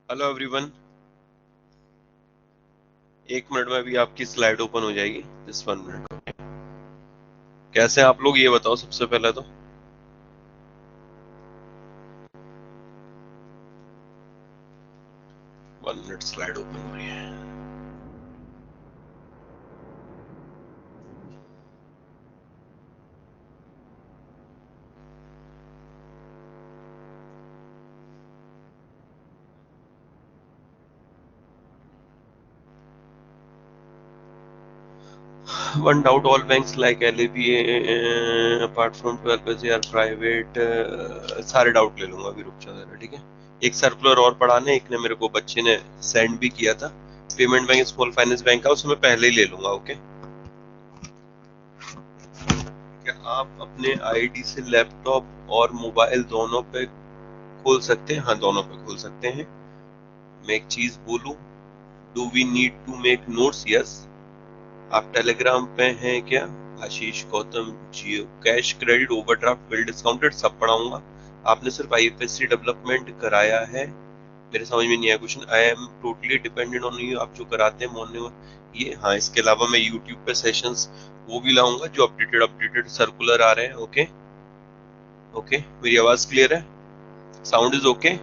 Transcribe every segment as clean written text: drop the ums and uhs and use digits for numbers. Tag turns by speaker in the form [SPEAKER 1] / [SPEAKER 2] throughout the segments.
[SPEAKER 1] Hello everyone. 1 minute में अभी आपकी स्लाइड ओपन हो जाएगी। Just 1 minute. कैसे हैं आप लोग, ये बताओ सबसे पहले तो। 1 मिनट, स्लाइड ओपन हो रही है। One doubt, all banks like LAB apart from 12 are private. सारे डाउट ले लूंगा, अभी रुक जाओ जरा, ठीक है। एक सर्कुलर और पढ़ाने, एक ने मेरे को बच्चे ने सेंड भी किया था, payment bank small finance bank का, उसमें पहले ही ले लूंगा। ओके। क्या आप अपने आईडी से लैपटॉप और मोबाइल दोनों पे खोल सकते हैं? हाँ, दोनों पे खोल सकते हैं। मैं एक चीज बोलूं, do we need to make notes? Yes. आप टेलीग्राम पे हैं क्या? Ashish, Gautam, Jio, cash, credit, overdraft, bill discounted सब पढ़ाऊंगा। आपने सिर्फ आईएफएससी डेवलपमेंट कराया है। मेरे समझ में नहीं आया question. I am totally dependent on you, आप जो कराते हैं मॉर्निंग ये। हाँ, इसके अलावा मैं यूट्यूब पे सेशंस वो भी लाऊंगा जो अपडेटेड अपडेटेड सर्कुलर आ रहे हैं। ओके। ओके, मेरी आवाज क्लियर है? Sound is okay?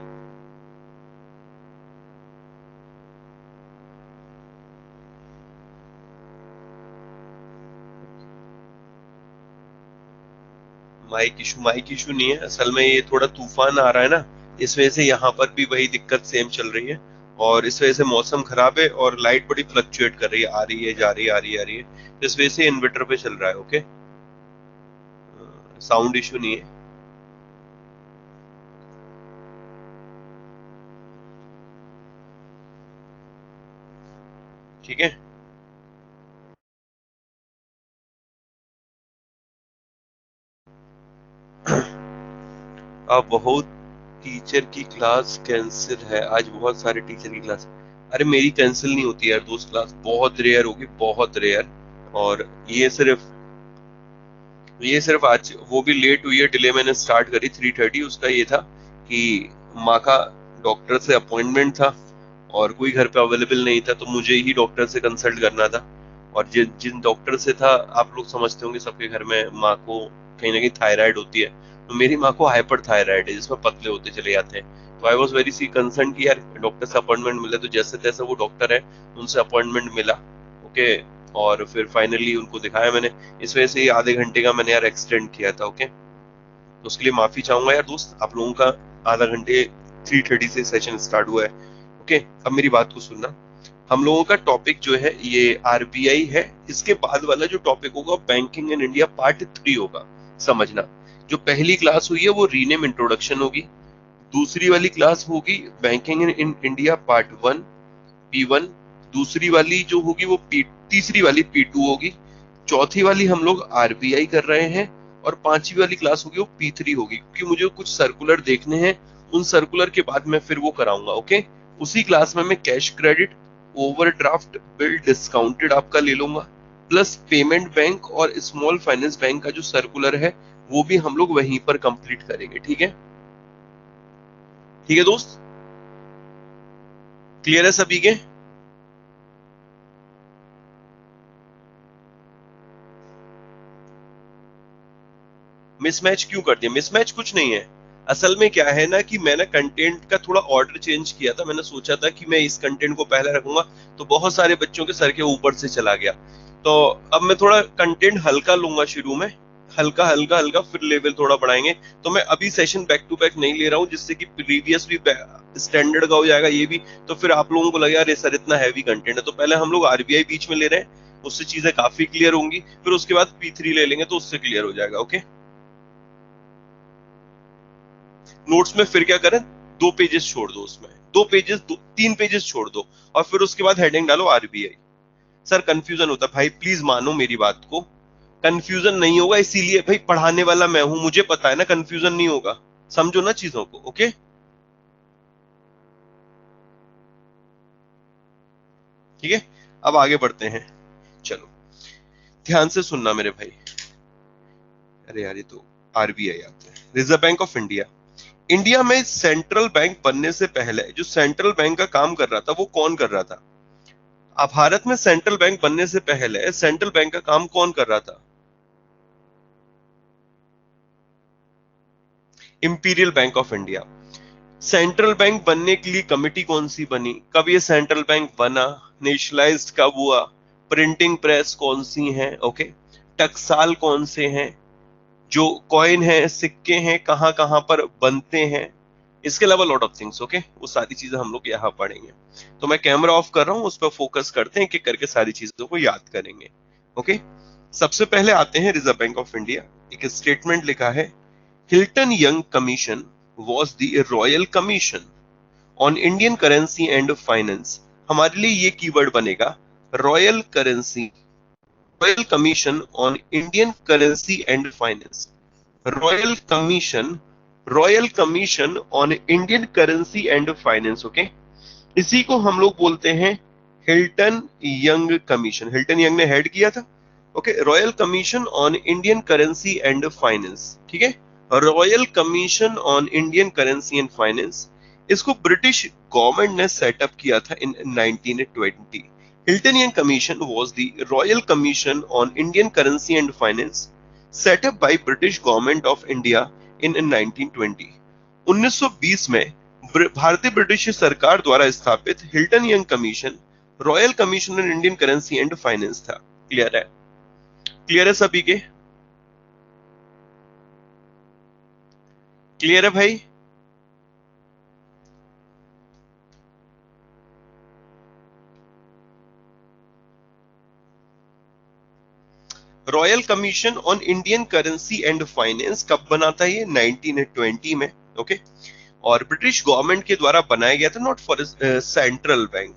[SPEAKER 1] Mic issue नहीं है, असल में ये थोड़ा तूफान आ रहा है ना, इस वजह से यहाँ पर भी वही दिक्कत सेम चल रही है। और इस वजह से मौसम खराब है और लाइट बड़ी फ्लक्चुएट कर रही है, आ रही है जा रही है, आ रही है आ रही है, तो इस वजह से इन्वर्टर पे चल रहा है। ओके। साउंड इशू नहीं है। ठीक है। अब बहुत टीचर की क्लास कैंसिल है आज, बहुत सारे टीचर की क्लास। अरे मेरी कैंसिल नहीं होती यार दोस्त, क्लास बहुत रेयर होगी, बहुत रेयर। और ये सिर्फ आज वो भी लेट हुई है, डिले मैंने स्टार्ट करी 3:30। उसका ये था कि माँ का डॉक्टर से अपॉइंटमेंट था और कोई घर पे अवेलेबल नहीं था, तो मुझे ही डॉक्टर से कंसल्ट करना था। और जिन जिन डॉक्टर से था, आप लोग समझते होंगे सबके घर में माँ को कहीं ना कहीं थायराइड होती है। तो मेरी माँ को हाइपर थायराइड है, जिसमें पतले होते चले जाते हैं। तो आई वॉज वेरी सी कंसर्न कि यार डॉक्टर से अपॉइंटमेंट मिले, तो जैसे तैसे वो डॉक्टर है, उनसे अपॉइंटमेंट मिला। ओके। और फिर फाइनली उनको दिखाया मैंने। इस वजह से ये आधे घंटे का मैंने यार एक्सटेंड किया था। ओके। तो उसके लिए माफी चाहूंगा यार दोस्त, आप लोगों का आधा घंटे 3:30 से सेशन स्टार्ट हुआ है। ओके। अब मेरी बात को सुनना। हम लोगों का टॉपिक जो है ये आरबीआई है। इसके बाद वाला जो टॉपिक होगा बैंकिंग इन इंडिया पार्ट 3 होगा। समझना, जो पहली क्लास हुई है वो रीनेम इंट्रोडक्शन होगी। दूसरी वाली क्लास होगी banking in India part 1 P1। दूसरी वाली जो होगी वो तीसरी वाली P2 होगी। चौथी वाली हम लोग आरबीआई कर रहे हैं। और पांचवी वाली क्लास होगी वो P3 होगी, क्योंकि मुझे कुछ सर्कुलर देखने हैं। उन सर्कुलर के बाद मैं फिर वो कराऊंगा। ओके। उसी क्लास में मैं cash, credit, overdraft, bill discounted आपका ले लूंगा। प्लस पेमेंट बैंक और स्मॉल फाइनेंस बैंक का जो सर्कुलर है वो भी हम लोग वहीं पर कंप्लीट करेंगे। ठीक है? ठीक है दोस्त, क्लियर है सभी के? मिसमैच क्यों कर दिया? मिसमैच कुछ नहीं है। असल में क्या है ना कि मैंने कंटेंट का थोड़ा ऑर्डर चेंज किया था। मैंने सोचा था कि मैं इस कंटेंट को पहले रखूंगा, तो बहुत सारे बच्चों के सर के ऊपर से चला गया। तो अब मैं थोड़ा कंटेंट हल्का लूंगा शुरू में, हल्का हल्का हल्का, फिर लेवल थोड़ा बढ़ाएंगे। तो मैं अभी सेशन बैक टू बैक नहीं ले रहा हूँ, जिससे कि प्रीवियस भी स्टैंडर्ड का हो जाएगा ये भी। तो फिर आप लोगों को लगेगा अरे सर इतना हैवी कंटेंट है, तो पहले हम लोग आरबीआई बीच में ले रहे हैं, उससे चीजें काफी क्लियर होंगी। फिर उसके बाद P3 ले लेंगे तो उससे क्लियर हो जाएगा। ओके। नोट्स में फिर क्या करें, 2 पेजेस छोड़ दो उसमें, 2 पेजेस, 3 पेजेस छोड़ दो। और फिर उसके बाद हेडिंग डालो आरबीआई। सर कंफ्यूजन होता है भाई, प्लीज मानो मेरी बात को। कंफ्यूजन नहीं होगा, इसीलिए भाई पढ़ाने वाला मैं हूं, मुझे पता है ना कंफ्यूजन नहीं होगा। समझो ना चीजों को। ओके। ठीक है। अब आगे बढ़ते हैं। चलो, ध्यान से सुनना मेरे भाई। अरे यार ये तो आरबीआई आते हैं, reserve bank of India. India में सेंट्रल बैंक बनने से पहले जो सेंट्रल बैंक का काम कर रहा था वो कौन कर रहा था? अब भारत में सेंट्रल बैंक बनने से पहले सेंट्रल बैंक का काम कौन कर रहा था? Imperial bank of India. Central bank बनने के लिए कमिटी कौन सी बनी? कब ये सेंट्रल बैंक बना? नेशनलाइज्ड कब हुआ? प्रिंटिंग प्रेस कौन सी हैं? ओके, टकसाल कौन से हैं? जो कॉइन है, सिक्के हैं, कहाँ कहाँ पर बनते हैं? इसके अलावा लॉट ऑफ थिंग्स। ओके, वो सारी चीजें हम लोग यहाँ पढ़ेंगे। तो मैं कैमरा ऑफ कर रहा हूँ, उस पर फोकस करते हैं कि करके सारी चीजों को याद करेंगे। ओके, सबसे पहले आते हैं रिजर्व बैंक ऑफ इंडिया। एक स्टेटमेंट लिखा है, Hilton Young commission was the royal commission on Indian currency and finance. हमारे लिए ये कीवर्ड बनेगा, royal currency, royal commission on Indian currency and finance. Royal commission, royal commission on Indian currency and finance. Okay, इसी को हम लोग बोलते हैं Hilton Young commission. Hilton young ने हेड किया था। Okay, royal commission on Indian currency and finance. ठीक है, royal commission on Indian currency and finance, इसको ब्रिटिश गवर्नमेंट ने सेटअप किया था इन 1920। Hilton Young commission was the royal commission on Indian currency and finance set up by British Government of India in 1920। 1920 में भारतीय British सरकार द्वारा स्थापित Hilton Young commission royal commission on Indian currency and finance था। Clear है? Clear है सभी के? क्लियर है भाई? Royal commission on Indian currency and finance कब बना था? ये 1920 में। ओके, और ब्रिटिश गवर्नमेंट के द्वारा बनाया गया था, नॉट फॉर सेंट्रल बैंक।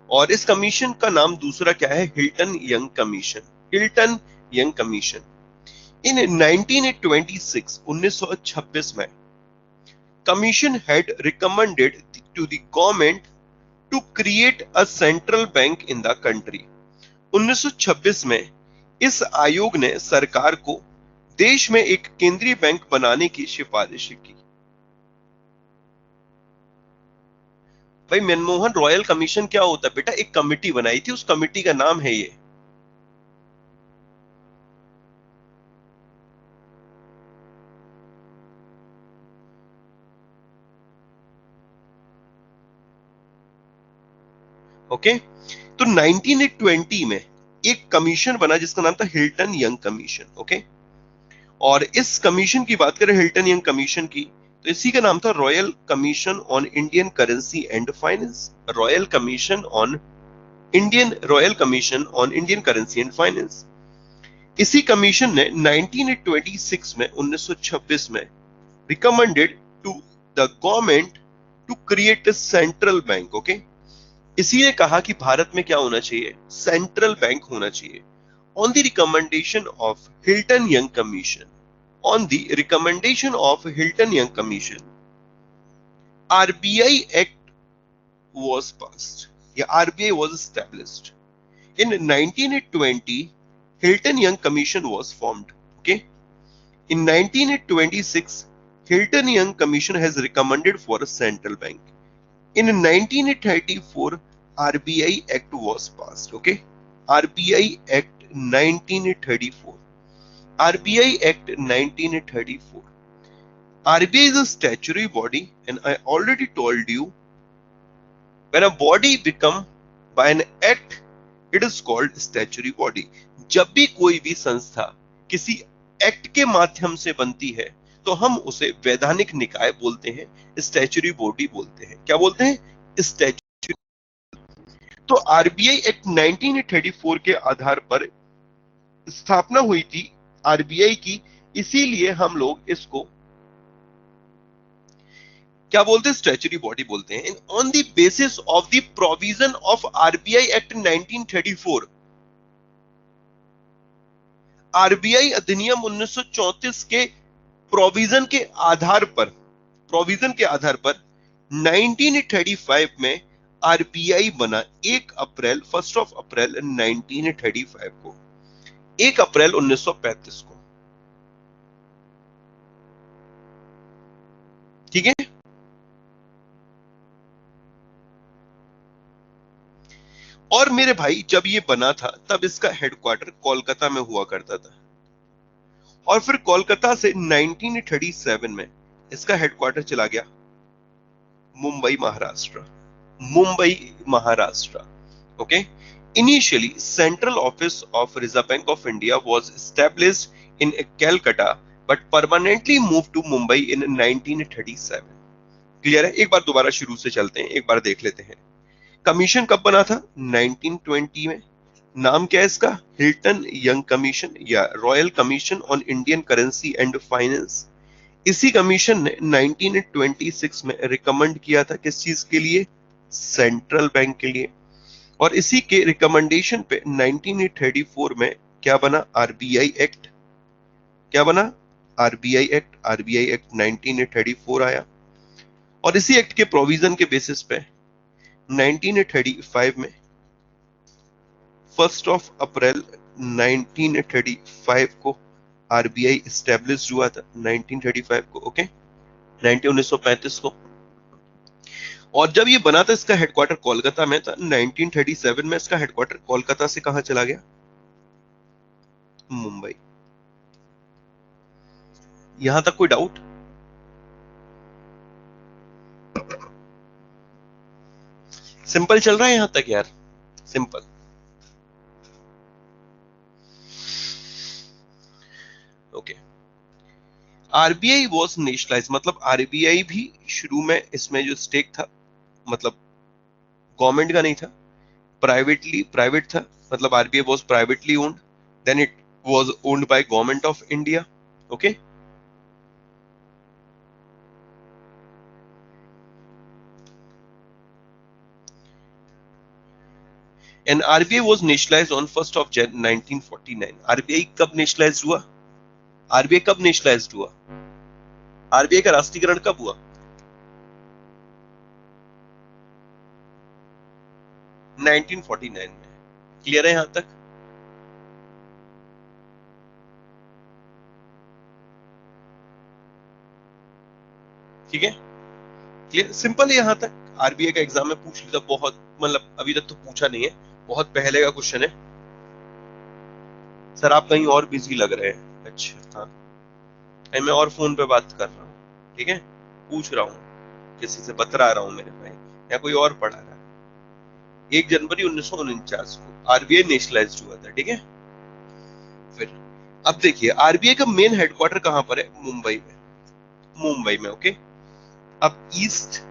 [SPEAKER 1] और इस कमीशन का नाम दूसरा क्या है? Hilton Young commission. Hilton Young commission in 1926, 1926 में commission had recommended to the government to create a central bank in the country. 1926 में इस आयोग ने सरकार को देश में एक केंद्रीय बैंक बनाने की सिफारिश की। भाई मनमोहन, रॉयल कमीशन क्या होता है बेटा? एक कमिटी बनाई थी, उस कमिटी का नाम है ये। ओके, तो 1920 में एक कमीशन बना जिसका नाम था हिल्टन यंग कमीशन। ओके, और इस कमीशन की बात करें, हिल्टन यंग कमीशन की, तो इसी का नाम था royal commission on Indian currency and finance. Royal commission on Indian, royal commission on Indian currency and finance. इसी कमीशन ने 1926 में, 1926 में recommended to the government to create a central bank. Okay, इसीलिए कहा कि भारत में क्या होना चाहिए? सेंट्रल बैंक होना चाहिए। On the recommendation of Hilton Young commission, on the recommendation of Hilton Young commission, RBI act was passed, या RBI was established in 1920। Hilton Young Commission was formed। Okay, in 1926 Hilton Young Commission has recommended for a central bank। In 1934 RBI Act was passed। Okay, RBI Act 1934, RBI Act 1934। RBI is a statutory body, and I already told you, when a body become by an act, it is called statutory body। जब भी कोई भी संस्था किसी act के माध्यम से बनती है तो हम उसे वैधानिक निकाय बोलते हैं, स्टैच्यूटरी बॉडी बोलते हैं। क्या बोलते हैं? स्टैच्यूटरी। तो आरबीआई एक्ट 1934 के आधार पर स्थापना हुई थी आरबीआई की, इसीलिए हम लोग इसको क्या बोलते हैं? स्टैच्यूटरी बॉडी बोलते हैं। On the basis of the provision of RBI act 1934, RBI अधिनियम 1934 के प्रोविजन के आधार पर, प्रोविजन के आधार पर 1935 में आरबीआई बना। 1 अप्रैल, 1 अप्रैल 1935 को, 1 अप्रैल 1935 को। ठीक है। और मेरे भाई जब ये बना था तब इसका हेडक्वार्टर कोलकाता में हुआ करता था, और फिर कोलकाता से 1937 में इसका हेडक्वार्टर चला गया Mumbai Maharashtra. Mumbai Maharashtra, okay. Initially central office of reserve bank of India was established in Calcutta but permanently move to Mumbai in 1937। Clear है? एक बार दोबारा शुरू से चलते हैं, एक बार देख लेते हैं। कमीशन कब बना था? 1920 में। नाम क्या है इसका? हिल्टन यंग कमीशन या royal commission on Indian currency and finance. इसी कमीशन ने 1926 में रिकमेंड किया था किस चीज के लिए? सेंट्रल बैंक के लिए। और इसी के रिकमेंडेशन पे 1934 में क्या बना? RBI act. क्या बना? RBI act. आरबीआई एक्ट 1934 आया, और इसी एक्ट के प्रोविजन के बेसिस पे 1935 में 1 अप्रैल 1935 को आरबीआई एस्टेब्लिश हुआ था। 1935 को, ओके, 1935 को। और जब ये बना था इसका हेडक्वार्टर कोलकाता में था। 1937 में इसका हेडक्वार्टर कोलकाता से कहां चला गया? मुंबई। यहां तक कोई डाउट? सिंपल चल रहा है यहां तक यार? Simple. Okay. RBI was nationalise, मतलब आरबीआई भी शुरू में इसमें जो स्टेक था, मतलब गवर्नमेंट का नहीं था, प्राइवेट था। मतलब RBI was privately owned, then it was owned by government of India, okay. And RBI was nationalize on 1 January 1949। RBI कब नेशनलाइज हुआ? आरबीआई कब नेशनलाइज हुआ? आरबीआई का राष्ट्रीयकरण कब हुआ? 1949 में। क्लियर है यहां तक? ठीक है, क्लियर, सिंपल है यहां तक। आरबीआई का एग्जाम में पूछ लिया, बहुत मतलब अभी तक तो पूछा नहीं है, बहुत पहले का क्वेश्चन है। सर आप कहीं और बिजी लग रहे हैं? अच्छा हाँ, मैं और फोन पे बात कर रहा हूँ, ठीक है, पूछ रहा हूँ, किसी से बतरा रहा हूँ मेरे भाई, या कोई और पढ़ा रहा है। 1 जनवरी 1949 को आरबीआई नेशनलाइज हुआ था, ठीक है। फिर अब देखिए आरबीआई का मेन हेडक्वार्टर कहां पर है? मुंबई में। मुंबई में, ओके। अब ईस्ट,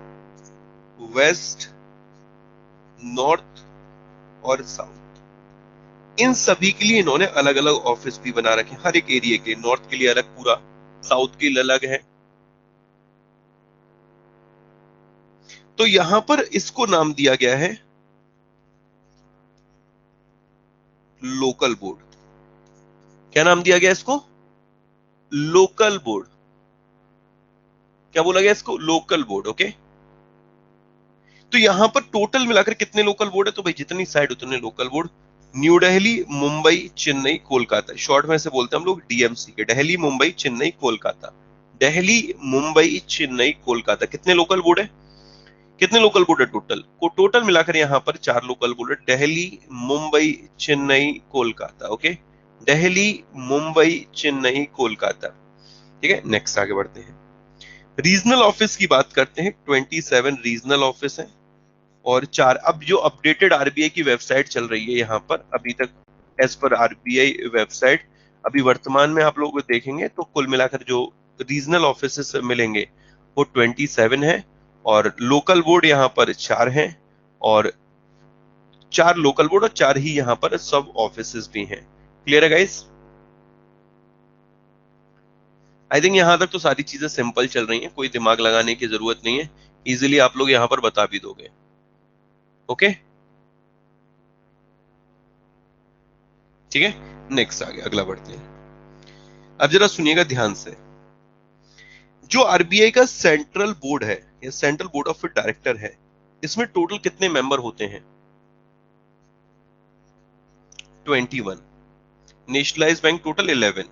[SPEAKER 1] वेस्ट, नॉर्थ और साउथ, इन सभी के लिए इन्होंने अलग अलग ऑफिस भी बना रखे, हर एक एरिया के। नॉर्थ के लिए अलग पूरा, साउथ के लिए अलग है। तो यहां पर इसको नाम दिया गया है लोकल बोर्ड। क्या नाम दिया गया इसको? Local board. क्या बोला गया इसको? Local board, okay. तो यहां पर टोटल मिलाकर कितने लोकल बोर्ड है? तो भाई जितनी साइड उतने local board. New Delhi, Mumbai, Chennai, Kolkata, short में से बोलते हैं हम लोग डीएमसी के। दिल्ली, मुंबई, चेन्नई, कोलकाता। दिल्ली, मुंबई, चेन्नई, कोलकाता, कितने लोकल बोर्ड है? कितने लोकल बोर्ड है टोटल? को टोटल मिलाकर यहां पर 4 लोकल बोर्ड है। दिल्ली, मुंबई, चेन्नई, कोलकाता, ओके। दिल्ली, मुंबई, चेन्नई, कोलकाता। ठीक है, नेक्स्ट आगे बढ़ते हैं। रीजनल ऑफिस की बात करते हैं। 27 रीजनल ऑफिस है, और 4, अब जो अपडेटेड आरबीआई की वेबसाइट चल रही है यहाँ पर अभी तक, एज पर आरबीआई वेबसाइट, अभी वर्तमान में आप लोग देखेंगे तो कुल मिलाकर जो रीजनल ऑफिस मिलेंगे वो 27 है, और लोकल बोर्ड यहाँ पर 4 हैं, और 4 लोकल बोर्ड और 4 ही यहाँ पर सब ऑफिस भी हैं। क्लियर है गाइस? आई थिंक यहां तक तो सारी चीजें सिंपल चल रही हैं, कोई दिमाग लगाने की जरूरत नहीं है, इजीली आप लोग यहाँ पर बता भी दोगे, ओके। ठीक है, नेक्स्ट आगे अगला बढ़ते हैं। अब जरा सुनिएगा ध्यान से। जो आरबीआई का सेंट्रल बोर्ड है, या सेंट्रल बोर्ड ऑफ डायरेक्टर है, इसमें टोटल कितने मेंबर होते हैं? 21। Nationalise bank total 11।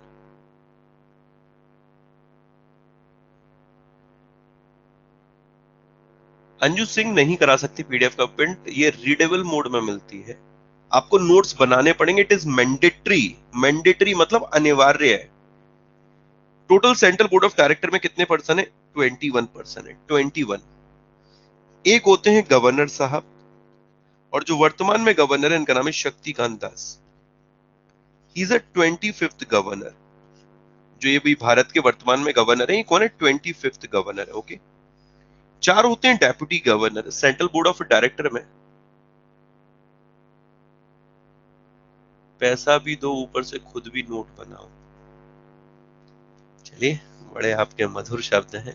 [SPEAKER 1] Anju Singh नहीं करा सकती पीडीएफ का प्रिंट, ये रीडेबल मोड में मिलती है, आपको नोट्स बनाने पड़ेंगे, इट इज मैंडेटरी। मैंडेटरी मतलब अनिवार्य है। Total central board of director में कितने पर्सन है? 21% है, 21। एक होते हैं गवर्नर साहब, और जो वर्तमान में गवर्नर है इनका नाम है Shaktikanta Das. He is a 25th governor. जो ये भी भारत के वर्तमान में गवर्नर है, ये कौन है? 25th गवर्नर है। ओके। चार होते हैं deputy governor central board of director में। पैसा भी दो, ऊपर से खुद भी नोट बनाओ। चलिए, बड़े आपके मधुर शब्द हैं।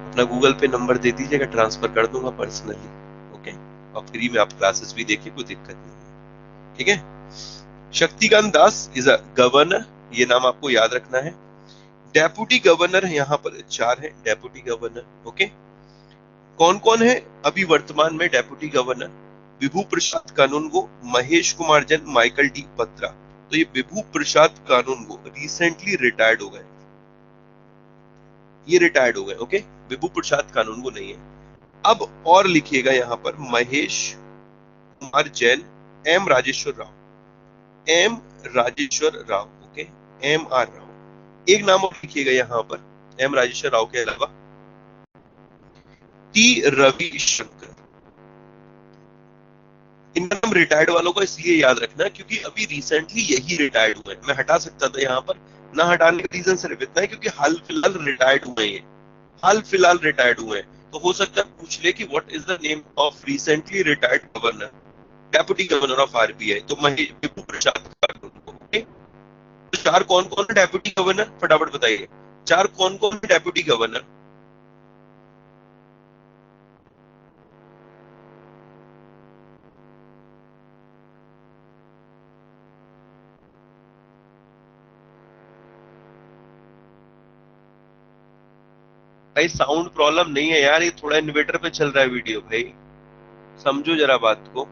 [SPEAKER 1] अपना गूगल पे नंबर दे दीजिएगा, ट्रांसफर कर दूंगा पर्सनली। ओके। और फ्री में आप क्लासेस भी देखिए, कोई दिक्कत नहीं है। ठीक है। शक्तिकांत दास इज अ गवर्नर, ये नाम आपको याद रखना है। डेप्यूटी गवर्नर यहाँ पर चार है डेप्यूटी गवर्नर। ओके। कौन कौन है अभी वर्तमान में डेप्यूटी गवर्नर? विभू प्रसाद कानूनगो, महेश कुमार जैन, माइकल डी पत्रा। तो ये विभू प्रसाद कानूनगो रिसेंटली रिटायर्ड हो गए, ये रिटायर्ड हो गए। ओके। विभू प्रसाद कानूनगो नहीं है। अब और लिखिएगा यहाँ पर Mahesh Kumar Jain, M Rajeshwar Rao, M Rajeshwar Rao. Okay. M R Rao. एक नाम और लिखिएगा यहाँ पर एम राजेश्वर राव के अलावा, टी रविशंकर। इनका नाम रिटायर्ड वालों को इसलिए याद रखना क्योंकि अभी रिसेंटली यही रिटायर्ड हुए हैं। मैं हटा सकता था यहाँ पर, ना हटाने का रीजन सिर्फ इतना है क्योंकि हाल फिलहाल रिटायर्ड हुए हैं, हाल फिलहाल रिटायर्ड हुए हैं। तो हो सकता है पूछ ले कि what is the name of recently retired governor, deputy governor of RBI. तो महेश विभू प्रसाद कानूनगो। ओके। तो चार कौन कौन है डेप्यूटी गवर्नर, फटाफट बताइए। चार कौन कौन है डेप्यूटी गवर्नर? भाई साउंड प्रॉब्लम नहीं है यार, ये थोड़ा इन्वर्टर पे चल रहा है वीडियो भाई, समझो जरा बात को।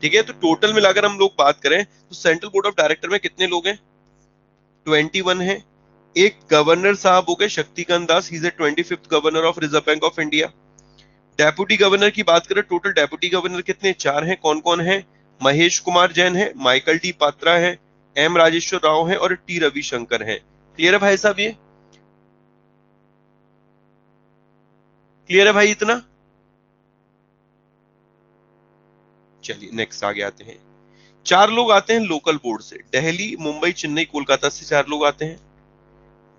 [SPEAKER 1] ठीक है। तो टोटल मिलाकर हम लोग बात करें तो सेंट्रल बोर्ड ऑफ डायरेक्टर में कितने लोग हैं? 21 है। एक गवर्नर साहब हो गए Shaktikanta Das, he is 25th governor of reserve bank of India. Deputy governor की बात करें, टोटल डेप्यूटी गवर्नर कितने? चार हैं। कौन कौन है? महेश कुमार जैन है, माइकल डी पात्रा है, एम राजेश्वर राव है और टी रविशंकर है। क्लियर है भाई साहब? ये क्लियर है भाई इतना? चलिए नेक्स्ट आगे आते हैं। चार लोग आते हैं लोकल बोर्ड से, दिल्ली मुंबई चेन्नई कोलकाता से चार लोग आते हैं।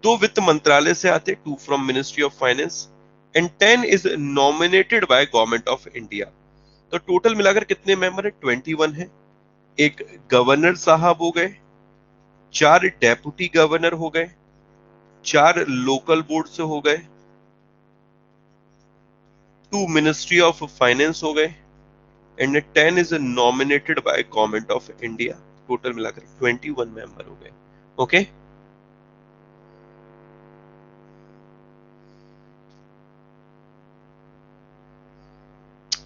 [SPEAKER 1] दो वित्त मंत्रालय से आते हैं, two from ministry of finance, and 10 is nominated by government of India. तो टोटल मिलाकर कितने मेंबर है? 21 है। एक गवर्नर साहब हो गए, चार डेप्यूटी गवर्नर हो गए, चार लोकल बोर्ड से हो गए, टू मिनिस्ट्री ऑफ फाइनेंस हो गए, and 10 is nominated by government of India. Total मिलाकर 21 मेंबर हो गए। ओके।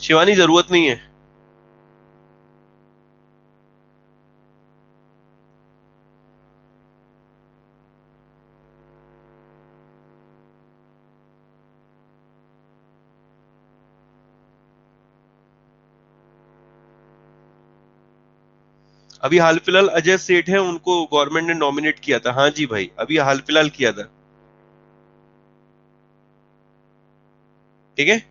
[SPEAKER 1] शिवानी जरूरत नहीं है। अभी हाल फिलहाल अजय सेठ है, उनको गवर्नमेंट ने नॉमिनेट किया था। हाँ जी भाई, अभी हाल फिलहाल किया था। ठीक है।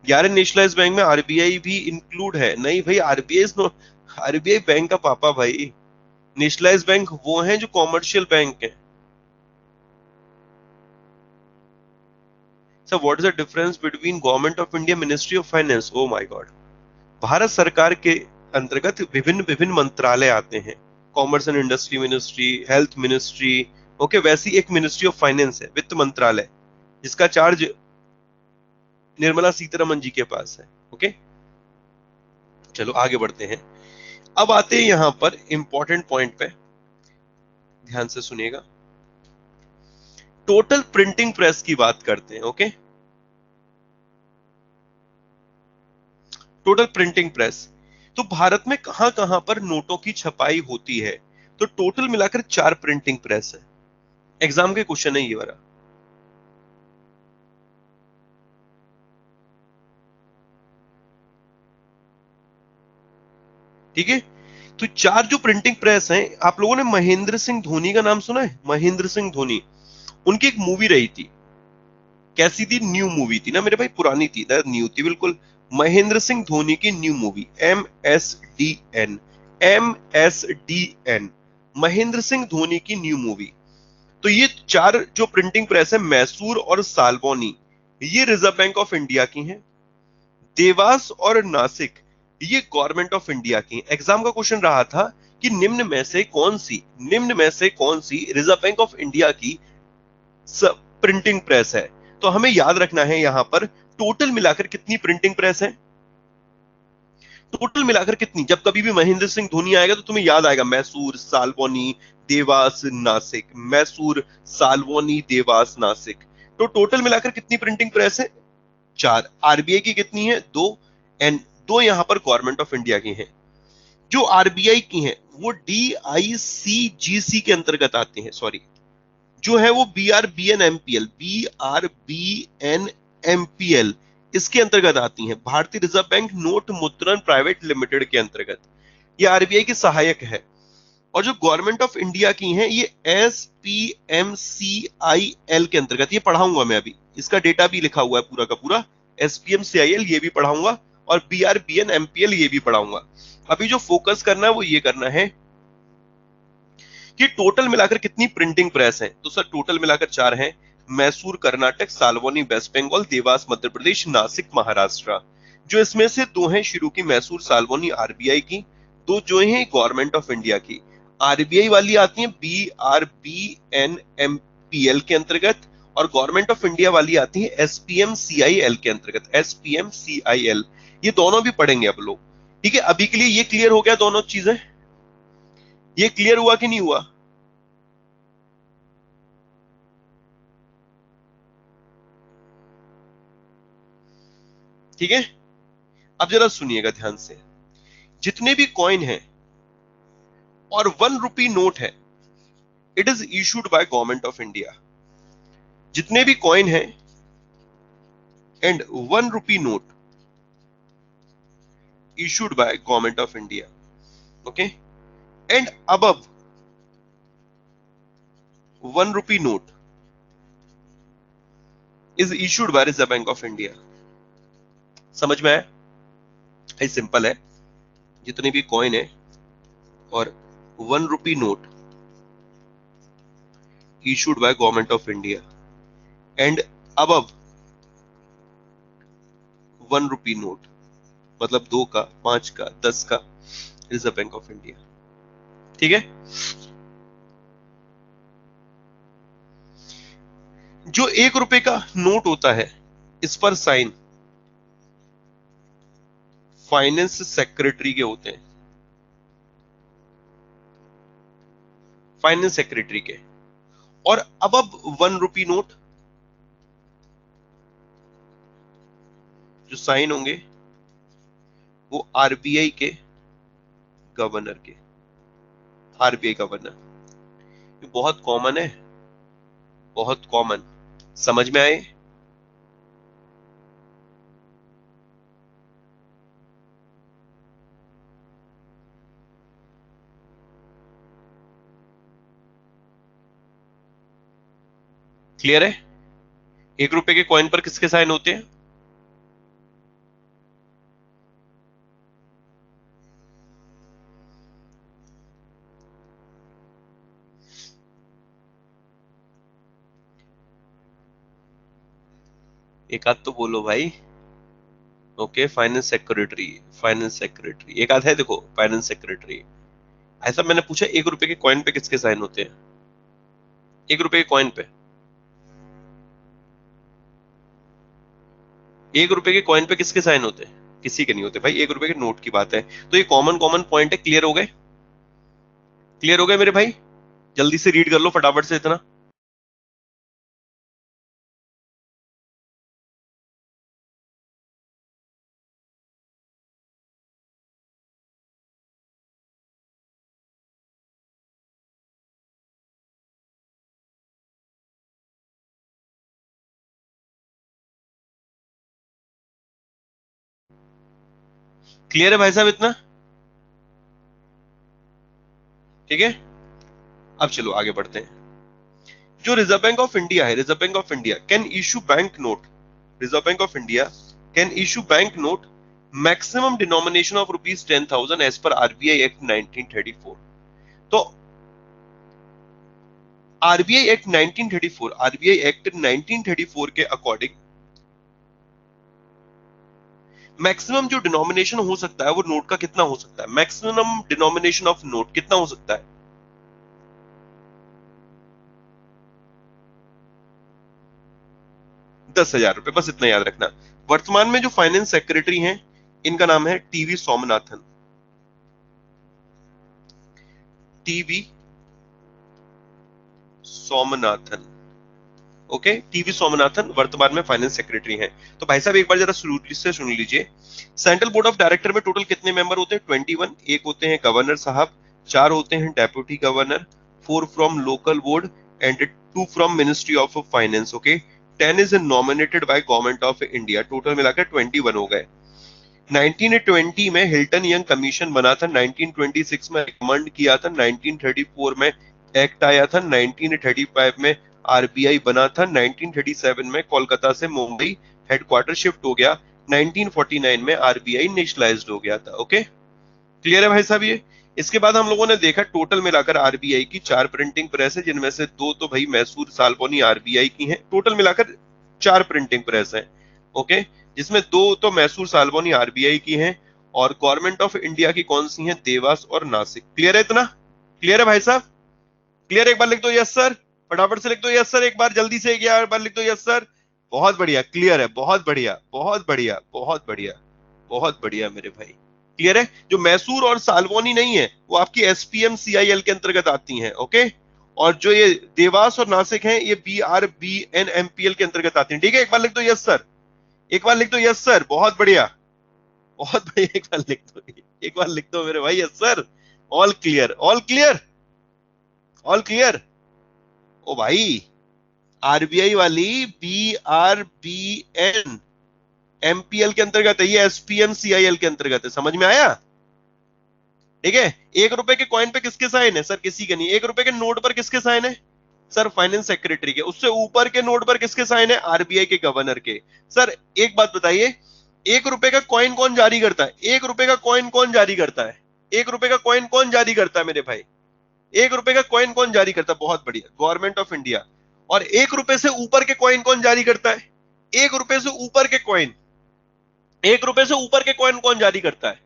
[SPEAKER 1] यार नेशनलाइज बैंक में आरबीआई भी इंक्लूड है? नहीं भाई, आरबीआई आरबीआई बैंक का पापा भाई। नेशनलाइज बैंक वो हैं जो कॉमर्शियल बैंक है। Sir what is the difference between government of India ministry of finance? Oh my God. Bharat सरकार के अंतर्गत विभिन्न विभिन्न मंत्रालय आते हैं। Commerce and industry ministry, health ministry. Okay. वैसी एक मिनिस्ट्री ऑफ फाइनेंस है, वित्त मंत्रालय, जिसका चार्ज निर्मला सीतारमन जी के पास है। ओके। चलो आगे बढ़ते हैं। अब आते हैं यहां पर इंपॉर्टेंट पॉइंट पे, ध्यान से सुनिएगा। टोटल प्रिंटिंग प्रेस की बात करते हैं। ओके। Total printing press. तो भारत में कहां कहां पर नोटों की छपाई होती है? तो टोटल मिलाकर 4 प्रिंटिंग प्रेस है। एग्जाम के क्वेश्चन है ये वाला। ठीक है, तो 4 जो प्रिंटिंग प्रेस हैं, आप लोगों ने महेंद्र सिंह धोनी का नाम सुना है? महेंद्र सिंह धोनी, उनकी एक मूवी रही थी, कैसी थी? न्यू मूवी थी ना मेरे भाई, पुरानी थी ना, न्यू थी बिल्कुल। महेंद्र सिंह धोनी की new movie, MSDN, MSDN, Mahendra Singh Dhoni की न्यू मूवी। तो ये 4 जो प्रिंटिंग प्रेस है, मैसूर और साल्बोनी, ये रिजर्व बैंक ऑफ इंडिया की हैं। देवास और नासिक, ये गवर्नमेंट ऑफ इंडिया की। एग्जाम का क्वेश्चन रहा था कि निम्न में से कौन सी रिजर्व बैंक ऑफ इंडिया की प्रिंटिंग प्रेस है? तो हमें याद रखना है यहां पर टोटल मिलाकर कितनी प्रिंटिंग प्रेस है। टोटल मिलाकर कितनी, जब कभी भी महेंद्र सिंह धोनी आएगा तो तुम्हें याद आएगा मैसूर, साल्बोनी, देवास, नासिक, मैसूर, साल्बोनी, देवास, नासिक। तो टोटल मिलाकर कितनी प्रिंटिंग प्रेस है? 4। आरबीआई की कितनी है? 2। एंड 2 यहां पर गवर्नमेंट ऑफ इंडिया की हैं। जो आरबीआई की हैं वो DICGC के अंतर्गत आते हैं, सॉरी, जो है वो BRBNMPL इसके अंतर्गत आती हैं, भारतीय रिजर्व बैंक नोट मुद्रण प्राइवेट लिमिटेड के अंतर्गत। ये आरबीआई की सहायक है। और जो गवर्नमेंट ऑफ इंडिया की हैं, ये SPMCIL के अंतर्गत, ये पढ़ाऊंगा मैं अभी, इसका डेटा भी लिखा हुआ है पूरा का पूरा। SPMCIL ये भी पढ़ाऊंगा, और BRBNMPL ये भी पढ़ाऊंगा। अभी जो फोकस करना है वो ये करना है कि टोटल मिलाकर कितनी प्रिंटिंग प्रेस है। तो सर टोटल मिलाकर 4 हैं, मैसूर कर्नाटक, साल्वोनी वेस्ट बंगाल, देवास मध्य प्रदेश, नासिक महाराष्ट्र। जो इसमें से 2 हैं शुरू की, मैसूर साल्वोनी आरबीआई की, 2 जो हैं गवर्नमेंट ऑफ इंडिया की। आरबीआई वाली आती है BRBNMPL के अंतर्गत, और गवर्नमेंट ऑफ इंडिया वाली आती है SPMCIL के अंतर्गत, SPMCIL। ये दोनों भी पढ़ेंगे आप लोग। ठीक है, अभी के लिए ये क्लियर हो गया दोनों चीजें? ये क्लियर हुआ कि नहीं हुआ? ठीक है, अब जरा सुनिएगा ध्यान से। जितने भी कॉइन हैं और 1 रुपी नोट है, it is issued by government of India. जितने भी कॉइन हैं and 1 rupee note issued by government of India, okay, and above 1 rupee note is issued by reserve bank of India. समझ में आया? ये सिंपल है। जितने भी कॉइन है और 1 rupee note issued by government of India and above 1 rupee note, मतलब 2 का, 5 का, 10 का, रिजर्व बैंक ऑफ इंडिया। ठीक है, जो 1 रुपए का नोट होता है, इस पर साइन फाइनेंस सेक्रेटरी के होते हैं, फाइनेंस सेक्रेटरी के। और अब 1 रुपी नोट जो साइन होंगे वो आरबीआई के गवर्नर के, आरबीआई गवर्नर। ये बहुत कॉमन है, बहुत कॉमन। समझ में आए? क्लियर है? 1 रुपए के कॉइन पर किसके साइन होते हैं? एक आध तो बोलो भाई। Okay, finance secretary, finance secretary एक आध है, देखो फाइनेंस सेक्रेटरी। ऐसा मैंने पूछा 1 रुपए के कॉइन पे किसके साइन होते हैं? 1 रुपए के कॉइन पे, 1 रुपए के कॉइन पे किसके साइन होते हैं? किसी के नहीं होते भाई, 1 रुपए के नोट की बात है। तो ये कॉमन कॉमन पॉइंट है। क्लियर हो गए? क्लियर हो गए मेरे भाई? जल्दी से रीड कर लो फटाफट से इतना। क्लियर है भाई साहब इतना? ठीक है, अब चलो आगे बढ़ते हैं। जो रिजर्व बैंक ऑफ इंडिया है, reserve bank of India can issue bank note, reserve bank of India can issue bank note maximum denomination of ₹10,000 as per RBI act 1934। तो आरबीआई एक्ट 1934, आरबीआई एक्ट 1934 के according maximum जो denomination हो सकता है वो note का कितना हो सकता है? मैक्सिमम डिनोमिनेशन ऑफ नोट कितना हो सकता है? 10,000 रुपए, बस इतना याद रखना। वर्तमान में जो फाइनेंस सेक्रेटरी हैं इनका नाम है TV Somanathan, TV Somanathan. Okay, TV Somanathan वर्तमान में फाइनेंस सेक्रेटरी हैं। तो भाई साहब एक बार जरा से सुन लीजिए। सेंट्रल बोर्ड ऑफ डायरेक्टर में टोटल कितने मेंबर होते हैं? 21। एक होते हैं गवर्नर साहब, 4 होते हैं deputy governor, 4 from local board and 2 from ministry of finance. Okay, 10 is nominated by government of India. Total मिलाकर 21 हो गए। 1920 में हिल्टन यंग कमीशन बना था, 1926 में रिकमेंड किया था, 1934 में एक्ट आया था, 1935 में आरबीआई बना था, 1937 में कोलकाता से मुंबई हेडक्वार्टर शिफ्ट हो गया, 1949 में आरबीआई नेशनलाइज्ड हो गया था। ओके, क्लियर है भाई साहब ये? इसके बाद हम लोगों ने देखा टोटल मिलाकर आरबीआई की 4 प्रिंटिंग प्रेस है, जिनमें से 2 तो भाई मैसूर सालबोनी आरबीआई की हैं। टोटल मिलाकर 4 प्रिंटिंग प्रेस हैं। ओके, जिसमें 2 तो मैसूर सालबोनी आरबीआई की हैं और गवर्नमेंट ऑफ इंडिया की कौन सी हैं? देवास और नासिक। क्लियर है इतना? क्लियर है भाई साहब? क्लियर? एक बार लिख दो यस सर, फटाफट से लिख दो यस सर, एक बार जल्दी से, एक बार लिख दो यस सर। बहुत बढ़िया, क्लियर है, बहुत बढ़िया, बहुत बढ़िया, बहुत बढ़िया, बहुत बढ़िया मेरे भाई। क्लियर है? जो मैसूर और सालवोनी नहीं है वो आपकी एसपीएम सीआईएल के अंतर्गत आती हैं। ओके, और जो ये देवास और नासिक हैं ये बीआरबीएनएमपीएल के अंतर्गत आती हैं। ठीक है, एक बार लिख दो यस सर, एक बार लिख दो यस सर, बहुत बढ़िया, बहुत बढ़िया, एक बार लिख दो, एक बार लिख दो मेरे भाई yes sir. All clear, all clear, all clear. ओ भाई, आरबीआई वाली बीआरबीएन एमपीएल के अंतर्गत है, ये एसपीएम सीआईएल के अंतर्गत है। समझ में आया? ठीक है, 1 रुपए के कॉइन पे किसके साइन है? सर किसी के नहीं। 1 रुपए के नोट पर किसके साइन है? सर फाइनेंस सेक्रेटरी के। उससे ऊपर के नोट पर किसके साइन है? आरबीआई के गवर्नर के। सर एक बात बताइए, 1 रुपए का कॉइन कौन जारी करता है? 1 रुपए का कॉइन कौन जारी करता है? 1 रुपए का कॉइन कौन जारी करता है मेरे भाई? 1 रुपए का कॉइन कौन जारी करता है? बहुत बढ़िया, गवर्नमेंट ऑफ इंडिया। और 1 रुपए से ऊपर के कॉइन कौन जारी करता है? 1 रुपए से ऊपर के कॉइन, 1 रुपए से ऊपर के कॉइन कौन जारी करता है?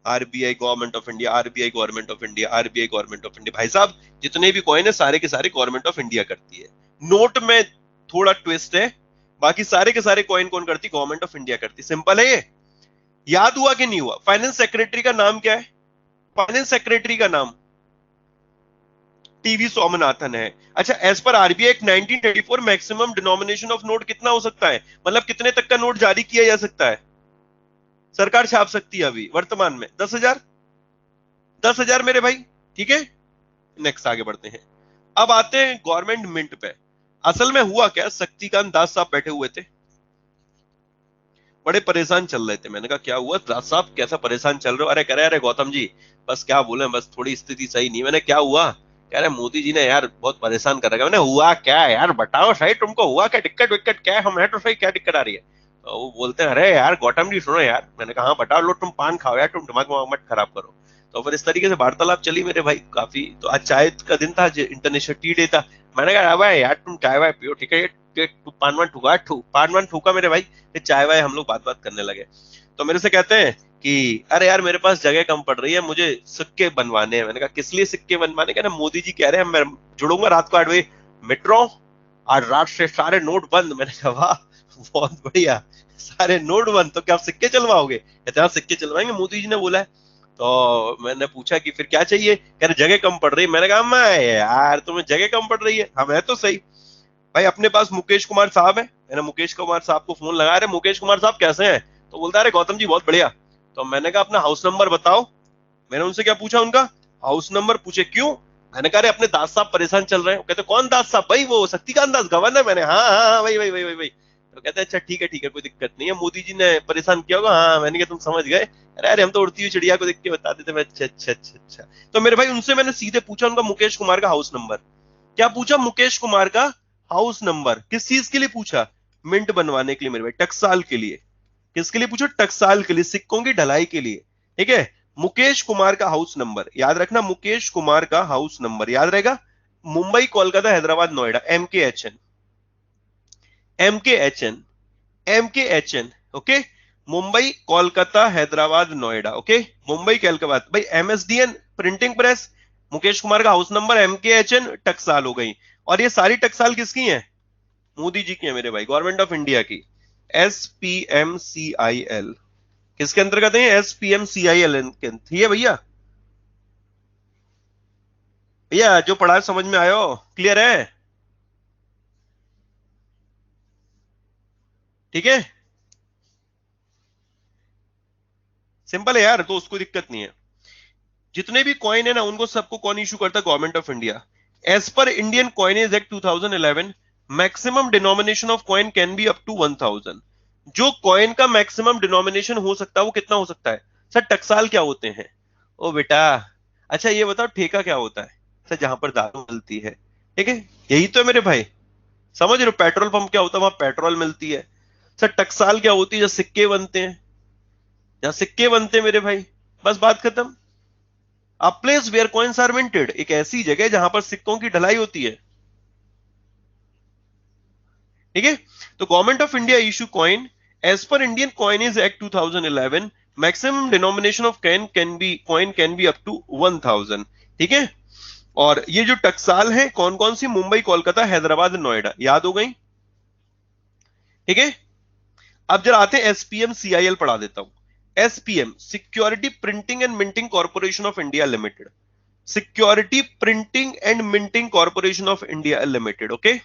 [SPEAKER 1] RBI government of India, RBI government of India, RBI government of India. भाई साहब जितने भी कॉइन है सारे के सारे गवर्नमेंट ऑफ इंडिया करती है। नोट में थोड़ा ट्विस्ट है, बाकी सारे के सारे कॉइन कौन करती? गवर्नमेंट ऑफ इंडिया करती। सिंपल है ये, याद हुआ कि नहीं हुआ? फाइनेंस सेक्रेटरी का नाम क्या है? फाइनेंस सेक्रेटरी का नाम टीवी सोमनाथन है। अच्छा, as per RBI act 1934 maximum denomination of note कितना हो सकता है? मतलब कितने तक का नोट जारी किया जा सकता है? सरकार छाप सकती है अभी वर्तमान में 10,000, 10,000 मेरे भाई। ठीक है, नेक्स्ट आगे बढ़ते हैं। अब आते हैं गवर्नमेंट मिंट पे। असल में हुआ क्या, शक्तिकांत दास साहब बैठे हुए थे, बड़े परेशान चल रहे थे। मैंने कहा क्या हुआ दास साहब, कैसा परेशान चल रहे हो? अरे कह रहे अरे गौतम जी बस क्या बोले, बस थोड़ी स्थिति सही नहीं। मैंने क्या हुआ? कह रहे मोदी जी ने यार बहुत परेशान कर रखा है। मैंने हुआ क्या यार, बताओ सही, तुमको हुआ क्या? दिक्कत विक्कत क्या है? हम है तो सही, क्या दिक्कत आ रही है? तो वो बोलते हैं अरे यार गौतम जी सुनो यार। मैंने कहा हाँ बताओ। लो तुम पान खाओ यार, तुम दिमाग मत खराब करो। तो फिर इस तरीके से वार्तालाप चली मेरे भाई काफी। तो आज चाय का दिन था, इंटरनेशनल टी डे था। मैंने कहा भाई यार तुम चाय वाय पियो, ठीक है? पान वान ठुका, पान वान ठुका मेरे भाई, फिर चाय वाय हम लोग बात बात करने लगे। तो मेरे से कहते हैं कि अरे यार मेरे पास जगह कम पड़ रही है, मुझे सिक्के बनवाने हैं। मैंने कहा किस लिए सिक्के बनवाने? कहना मोदी जी कह रहे हैं मैं जुड़ूंगा रात को 8 बजे मेट्रो, आज रात से सारे नोट बंद। मैंने कहा वाह बहुत बढ़िया, सारे नोट बंद, तो क्या आप सिक्के चलवाओगे? कहते हैं सिक्के चलवाएंगे, मोदी जी ने बोला है। तो मैंने पूछा कि फिर क्या चाहिए? कह रहे जगह कम पड़ रही है। मैंने कहा मैं यार तुम्हें जगह कम पड़ रही है, हम है तो सही। भाई अपने पास मुकेश कुमार साहब है, मैंने मुकेश कुमार साहब को फोन लगा, रहे मुकेश कुमार साहब कैसे हैं? तो बोलता है अरे गौतम जी बहुत बढ़िया। तो मैंने कहा अपना हाउस नंबर बताओ। मैंने उनसे क्या पूछा? उनका हाउस नंबर पूछे। क्यों? मैंने कहा अपने दास साहब परेशान चल रहे हैं। कहते कौन दास साहब? भाई वो शक्तिकांत दास गवर्नर। मैंने हाँ हाँ हाँ वही वही वही वही वही। तो कहते हैं अच्छा ठीक है कोई दिक्कत नहीं है, मोदी जी ने परेशान किया होगा। हाँ, मैंने कहा तुम समझ गए। अरे अरे हम तो उड़ती हुई चिड़िया को देख के बता देते। मैं अच्छा। तो मेरे भाई उनसे मैंने सीधे पूछा उनका मुकेश कुमार का हाउस नंबर। क्या पूछा? मुकेश कुमार का हाउस नंबर। किस चीज के लिए पूछा? मिंट बनवाने के लिए मेरे भाई, टकसाल के लिए। किसके लिए पूछो? टकसाल के लिए, सिक्कों की ढलाई के लिए। ठीक है, मुकेश कुमार का हाउस नंबर याद रखना, मुकेश कुमार का हाउस नंबर याद रहेगा। Mumbai, Kolkata, Hyderabad, Noida, MKHN, MKHN, MKHN। Okay, Mumbai, Kolkata, Hyderabad, Noida. Okay, Mumbai, Kolkata भाई, MSDN printing press, Mukesh Kumar का हाउस नंबर, MKHN, टकसाल हो गई। और ये सारी टकसाल किसकी है? मोदी जी की है मेरे भाई, गवर्नमेंट ऑफ इंडिया की। SPMCIL किसके अंतर्गत है? SPMCIL के ठीक है भैया। भैया जो पढ़ा है समझ में आयो? क्लियर है? ठीक है, सिंपल है यार, तो उसको दिक्कत नहीं है। जितने भी कॉइन है ना उनको सबको कौन इशू करता है? Government of India. As per Indian coinage act 2011, maximum denomination of coin can be up to 1000। जो कॉइन का मैक्सिमम डिनोमिनेशन हो सकता है वो कितना हो सकता है? सर टकसाल क्या होते हैं? ओ बेटा, अच्छा ये बताओ ठेका क्या होता है? सर जहां पर दारू मिलती है। ठीक है, यही तो है मेरे भाई। समझ रहे हो? पेट्रोल पंप क्या होता है? वहां पेट्रोल मिलती है। सर टकसाल क्या होती है? जब सिक्के बनते हैं, जहां सिक्के बनते हैं मेरे भाई। बस बात खत्म। A place where coins are minted, एक ऐसी जगह जहां पर सिक्कों की ढलाई होती है। ठीक है, तो government of India issue coin as per Indian coinage act 2011, maximum denomination of coin can be up to 1000। ठीक है, और ये जो टकसाल है कौन कौन सी? मुंबई, कोलकाता, हैदराबाद, नोएडा, याद हो गई। ठीक है, अब जरा आते हैं एसपीएम सीआईएल पढ़ा देता हूं। SPM, security printing and minting corporation of India limited. Security printing and minting corporation of India limited. Okay,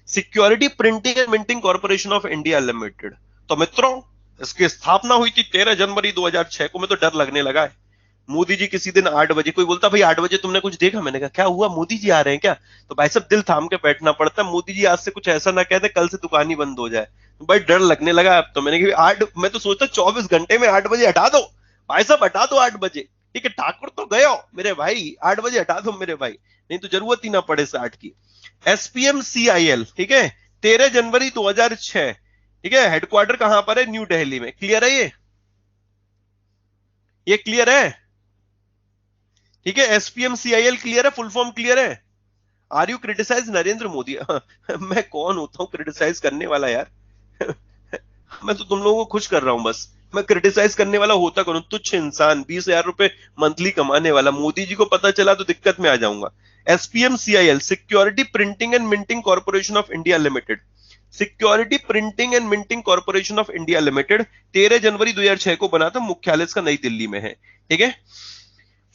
[SPEAKER 1] security printing and minting corporation of India limited. तो मित्रों, इसकी स्थापना हुई थी 13 जनवरी 2006 को। मैं तो डर लगने लगा है। मोदी जी किसी दिन 8 बजे, कोई बोलता भाई 8 बजे तुमने कुछ देखा? मैंने कहा क्या हुआ, मोदी जी आ रहे हैं क्या? तो भाई सब दिल थाम के बैठना पड़ता है, मोदी जी आज से कुछ ऐसा ना कहते कल से दुकान ही बंद हो जाए। तो भाई डर लगने लगा। अब तो मैंने कहा आठ, मैं तो सोचता 24 घंटे में 8 बजे हटा दो। भाई साहब हटा दो 8 बजे। ठीक है, ठाकुर तो गए हो मेरे भाई, 8 बजे हटा दो मेरे भाई, नहीं तो जरूरत ही ना पड़े 60 की। SPMCIL, ठीक है, 13 जनवरी 2006। ठीक है, हेडक्वार्टर कहां पर है? न्यू दिल्ली में। क्लियर है ये क्लियर है? ठीक है, SPMCIL क्लियर है? फुल फॉर्म क्लियर है? Are you criticize Narendra Modi? मैं कौन होता हूं क्रिटिसाइज करने वाला यार? मैं तो तुम लोगों को खुश कर रहा हूं बस। मैं क्रिटिसाइज करने वाला होता कौन? तुच्छ इंसान, 20,000 रुपए मंथली कमाने वाला। मोदी जी को पता चला तो दिक्कत में आ जाऊंगा। SPMCIL, security printing and minting corporation of India limited. Security printing and minting corporation of India limited 13 जनवरी 2006 को बना था। मुख्यालय इसका नई दिल्ली में है। ठीक है,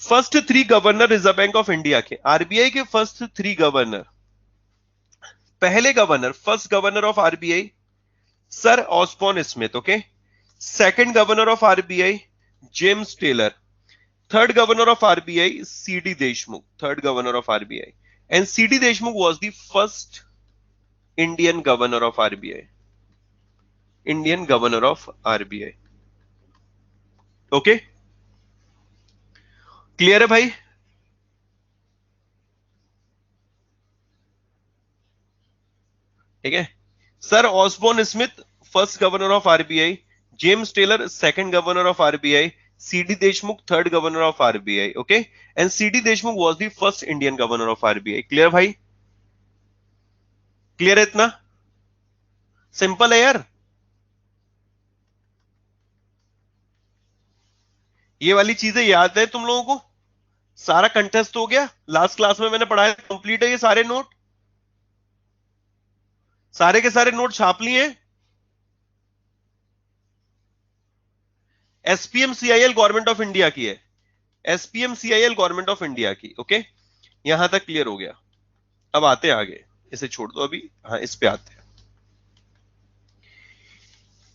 [SPEAKER 1] first 3 governor reserve bank of India के, आरबीआई के फर्स्ट 3 गवर्नर। पहले गवर्नर, first governor of RBI sir Osborne Smith. Okay, second governor of RBI James Taylor. Third governor of RBI C D Deshmukh, third governor of RBI. And C D Deshmukh was the first Indian governor of RBI, Indian governor of RBI. Okay, clear है भाई? ठीक है, sir Osborne Smith first governor of RBI, James Taylor second governor of RBI, C D Deshmukh third governor of RBI. Okay, and C D Deshmukh was the first Indian governor of RBI. Clear भाई? Clear है इतना? Simple है यार। ये वाली चीजें याद है तुम लोगों को? सारा कंटेस्ट हो गया, लास्ट क्लास में मैंने पढ़ाया, कंप्लीट है ये सारे नोट, सारे के सारे नोट छाप लिए। एसपीएमसीआईएल गवर्नमेंट ऑफ इंडिया की है, एसपीएमसीआईएल गवर्नमेंट ऑफ इंडिया की। ओके, यहां तक क्लियर हो गया। अब आते हैं आगे, इसे छोड़ दो अभी, हाँ इस पे आते हैं।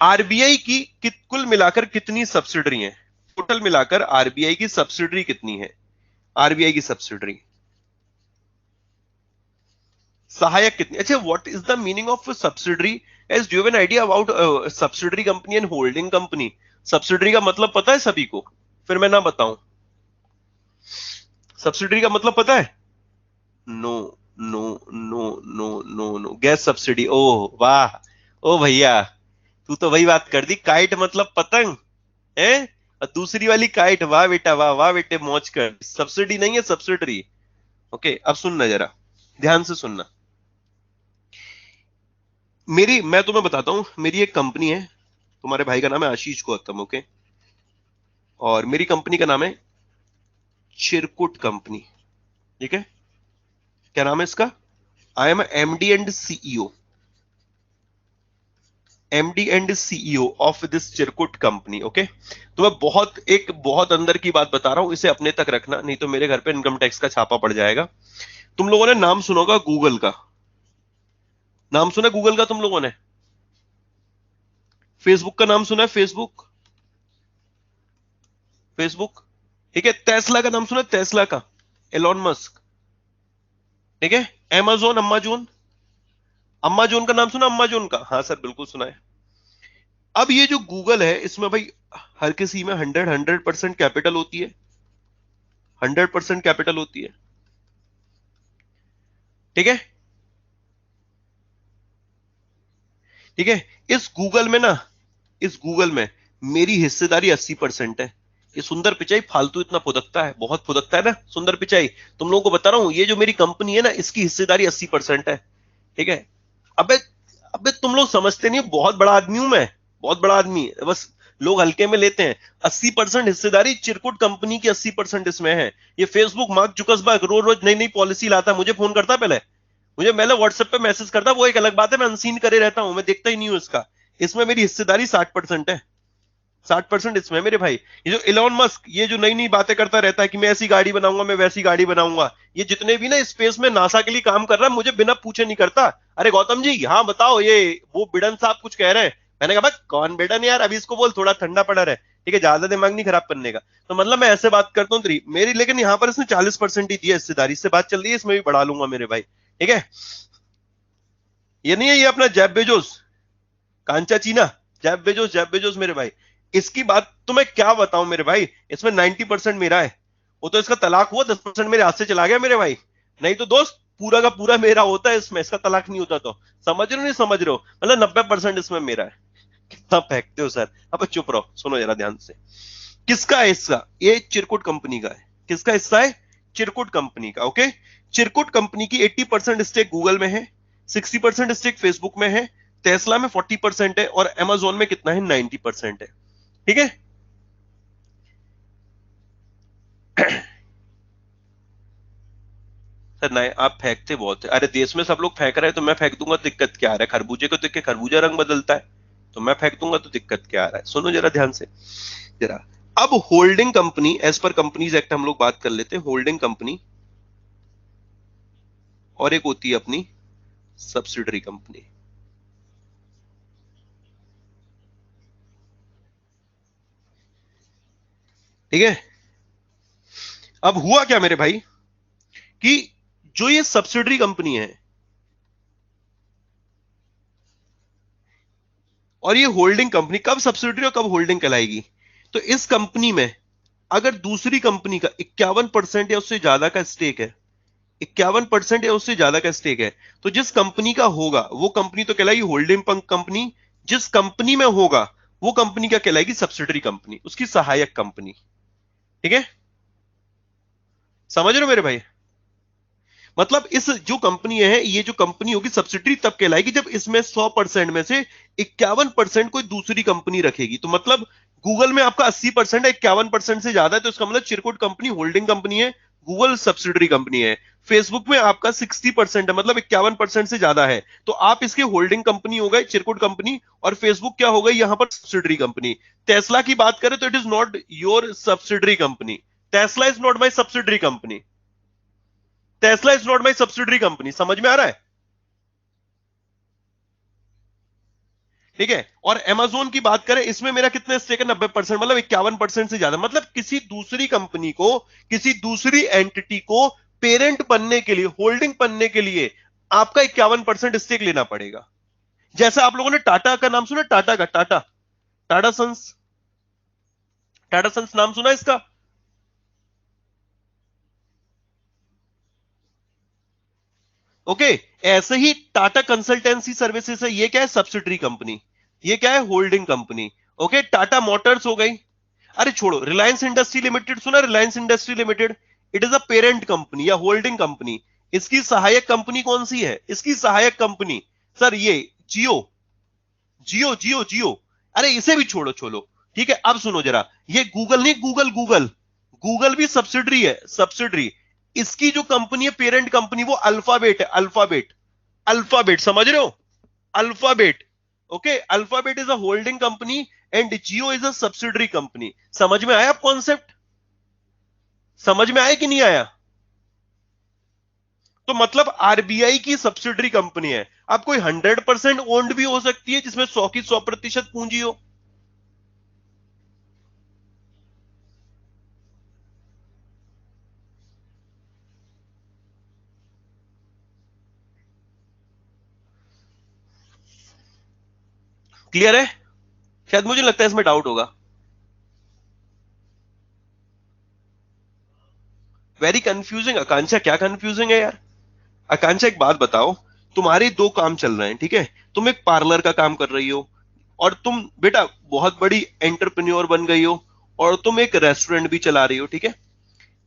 [SPEAKER 1] आरबीआई की कुल मिलाकर कितनी सब्सिडरी हैं? टोटल मिलाकर आरबीआई की सब्सिडरी कितनी है? आरबीआई की सब्सिडरी सहायक कितनी, अच्छा what is the meaning of subsidiary, as do you have an idea about subsidiary company and holding company? Subsidiary का मतलब पता है सभी को? फिर मैं ना बताऊं, सब्सिडरी का मतलब पता है? No no no no no no, gas subsidy, ओह वाह, ओ भैया, तू तो वही बात कर दी, काइट मतलब पतंग है, और दूसरी वाली काइट, वाह बेटा वाह, वाह बेटे मौज कर, सब्सिडी नहीं है सब्सिडरी। ओके अब सुनना जरा, ध्यान से सुनना। मैं तुम्हें बताता हूं, मेरी एक कंपनी है, तुम्हारे भाई का नाम है आशीष गौतम, ओके, और मेरी कंपनी का नाम है चिरकुट कंपनी, ठीक है? क्या नाम है इसका? I am MD and CEO, MD and CEO of this चिरकुट कंपनी, ओके? तो मैं बहुत अंदर की बात बता रहा हूं, इसे अपने तक रखना, नहीं तो मेरे घर पे इनकम टैक्स का छापा पड़ जाएगा। तुम लोगों ने नाम सुना होगा गूगल का, नाम सुना गूगल का तुम लोगों ने? फेसबुक का नाम सुना है? फेसबुक, फेसबुक, ठीक है? टेस्ला का नाम सुना है? टेस्ला का, एलॉन मस्क, ठीक है? अमेजोन, अम्माजोन, अम्माजोन का नाम सुना? अम्माजोन का, हाँ सर बिल्कुल सुना है। अब ये जो गूगल है, इसमें भाई हर किसी में 100% कैपिटल होती है, 100% कैपिटल होती है, ठीक है? ठीक है, इस गूगल में ना, इस गूगल में मेरी हिस्सेदारी 80% है। ये सुंदर पिचाई फालतू इतना फुदकता है, बहुत फुदकता है ना सुंदर पिचाई, तुम लोगों को बता रहा हूं, ये जो मेरी कंपनी है ना, इसकी हिस्सेदारी 80% है, ठीक है? अबे, अबे तुम लोग समझते नहीं, बहुत बड़ा आदमी हूं मैं, बहुत बड़ा आदमी, बस लोग हल्के में लेते हैं। 80% हिस्सेदारी चिरकुट कंपनी की, 80% इसमें है। ये फेसबुक मार्क जुकरबर्ग रोज रोज नई नई पॉलिसी लाता है, मुझे फोन करता पहले, मुझे पहले व्हाट्सएप पे मैसेज करता, वो एक अलग बात है, मैं अनसीन करे रहता हूं, मैं देखता ही नहीं हूं इसका। इसमें मेरी हिस्सेदारी 60% है, 60% इसमें मेरे भाई। ये जो इलॉन मस्क, ये जो नई नई बातें करता रहता है कि मैं ऐसी गाड़ी बनाऊंगा, मैं वैसी गाड़ी बनाऊंगा, ये जितने भी ना स्पेस में नासा के लिए काम कर रहा है, मुझे बिना पूछे नहीं करता। अरे गौतम जी, हाँ बताओ, ये वो बिडन साहब कुछ कह रहे हैं। मैंने कहा भाई कौन बिडन यार, अभी इसको बोल, थोड़ा ठंडा पड़ा रहे, ठीक है, ज्यादा दिमाग नहीं खराब करने का। तो मतलब मैं ऐसे बात करता हूँ मेरी, लेकिन यहाँ पर इसने 40% ही दिया हिस्सेदारी, से बात चल रही है, इसमें भी बढ़ा लूंगा मेरे भाई, ठीक है? ये नहीं है, ये अपना जैब बेजोस, कांचा चीना, जैब बेजोस मेरे भाई, इसकी बात तो मैं क्या बताऊं मेरे भाई, इसमें 90% मेरा है। वो तो इसका तलाक हुआ, 10% मेरे हाथ से चला गया मेरे भाई, नहीं तो दोस्त पूरा का पूरा मेरा होता है इसमें, इसका तलाक नहीं होता तो। समझ रहे हो नहीं समझ रहे हो? मतलब 90% इसमें मेरा है। कितना फेंकते हो सर, अब चुप रहो, सुनो जरा ध्यान से। किसका है हिस्सा? ये चिरकुट कंपनी का है। किसका हिस्सा है? चिरकुट कंपनी का, ओके? चिरकुट कंपनी की 80% स्टेक गूगल में है, 60% स्टेक फेसबुक में है, टेस्ला में 40% है, और अमेजोन में कितना है? 90% है, ठीक है? सर नहीं, आप फेंकते बहुत है, अरे देश में सब लोग फेंक रहे हैं तो मैं फेंक दूंगा, दिक्कत क्या आ रहा है? खरबूजे को देख के खरबूजा रंग बदलता है, तो मैं फेंक दूंगा तो दिक्कत क्या आ रहा है? सुनो जरा ध्यान से, जरा। अब holding company, as per companies act हम लोग बात कर लेते हैं, होल्डिंग कंपनी और एक होती है अपनी सब्सिडरी कंपनी, ठीक है? अब हुआ क्या मेरे भाई, कि जो ये सब्सिडरी कंपनी है और ये होल्डिंग कंपनी, कब सब्सिडरी और कब होल्डिंग कहलाएगी? तो इस कंपनी में अगर दूसरी कंपनी का 51% या उससे ज्यादा का स्टेक है, 51% या उससे ज्यादा का स्टेक है, तो जिस कंपनी का होगा वो कंपनी तो कहलाएगी होल्डिंग कंपनी, जिस कंपनी में होगा वो कंपनी क्या कहलाएगी? सब्सिडरी कंपनी, उसकी सहायक कंपनी, ठीक है? समझ रहे हो मेरे भाई? मतलब इस जो कंपनी है, ये जो कंपनी होगी सब्सिडरी तब कहलाएगी जब इसमें 100% में से 51% कोई दूसरी कंपनी रखेगी। तो मतलब गूगल में आपका 80% है, 51% से ज्यादा है, तो इसका मतलब चिरकुट कंपनी होल्डिंग कंपनी है, गूगल सब्सिडरी कंपनी है। फेसबुक में आपका 60% है, मतलब 51% से ज्यादा है, तो आप इसके होल्डिंग कंपनी हो गए चिरकुट कंपनी, और फेसबुक क्या हो गई यहां पर? Subsidiary company. टेस्ला की बात करें तो it is not your subsidiary company, Tesla is not my subsidiary company, Tesla is not my subsidiary company, समझ में आ रहा है? ठीक है? और अमेजोन की बात करें, इसमें मेरा कितना स्टेक है? 90%, मतलब 51% से ज्यादा। मतलब किसी दूसरी कंपनी को, किसी दूसरी एंटिटी को पेरेंट बनने के लिए, होल्डिंग बनने के लिए आपका 51% स्टेक लेना पड़ेगा। जैसे आप लोगों ने टाटा का नाम सुना, टाटा का, टाटा, टाटा सन्स, टाटा सन्स नाम सुना इसका? ओके। ऐसे ही टाटा कंसल्टेंसी सर्विसेज है, ये क्या है? Subsidiary company. ये क्या है? Holding company. Okay, Tata Motors हो गई। अरे छोड़ो, रिलायंस इंडस्ट्री लिमिटेड सुना? Reliance industry limited, it is a parent company या होल्डिंग कंपनी। इसकी सहायक कंपनी कौन सी है? इसकी सहायक कंपनी, सर ये जियो, जियो जियो जियो। अरे इसे भी छोड़ो, छोड़ो, ठीक है। अब सुनो जरा, ये गूगल नहीं, गूगल, गूगल, गूगल भी सब्सिडरी है, सब्सिडरी। इसकी जो कंपनी है, पेरेंट कंपनी, वो अल्फाबेट है, अल्फाबेट, अल्फाबेट, समझ रहे हो? Alphabet. Okay, alphabet is a holding company and Jio is a subsidiary company. समझ में आया कॉन्सेप्ट? समझ में आया कि नहीं आया? तो मतलब आरबीआई की सब्सिडरी कंपनी है। अब कोई 100% ओन्ड भी हो सकती है, जिसमें 100 की 100% पूंजी हो। क्लियर है? शायद मुझे लगता है इसमें डाउट होगा। Very confusing. आकांक्षा, क्या कंफ्यूजिंग है यार? आकांक्षा एक बात बताओ, तुम्हारे दो काम चल रहे हैं, ठीक है? तुम एक पार्लर का काम कर रही हो, और तुम बेटा बहुत बड़ी एंटरप्रेन्योर बन गई हो, और तुम एक रेस्टोरेंट भी चला रही हो, ठीक है?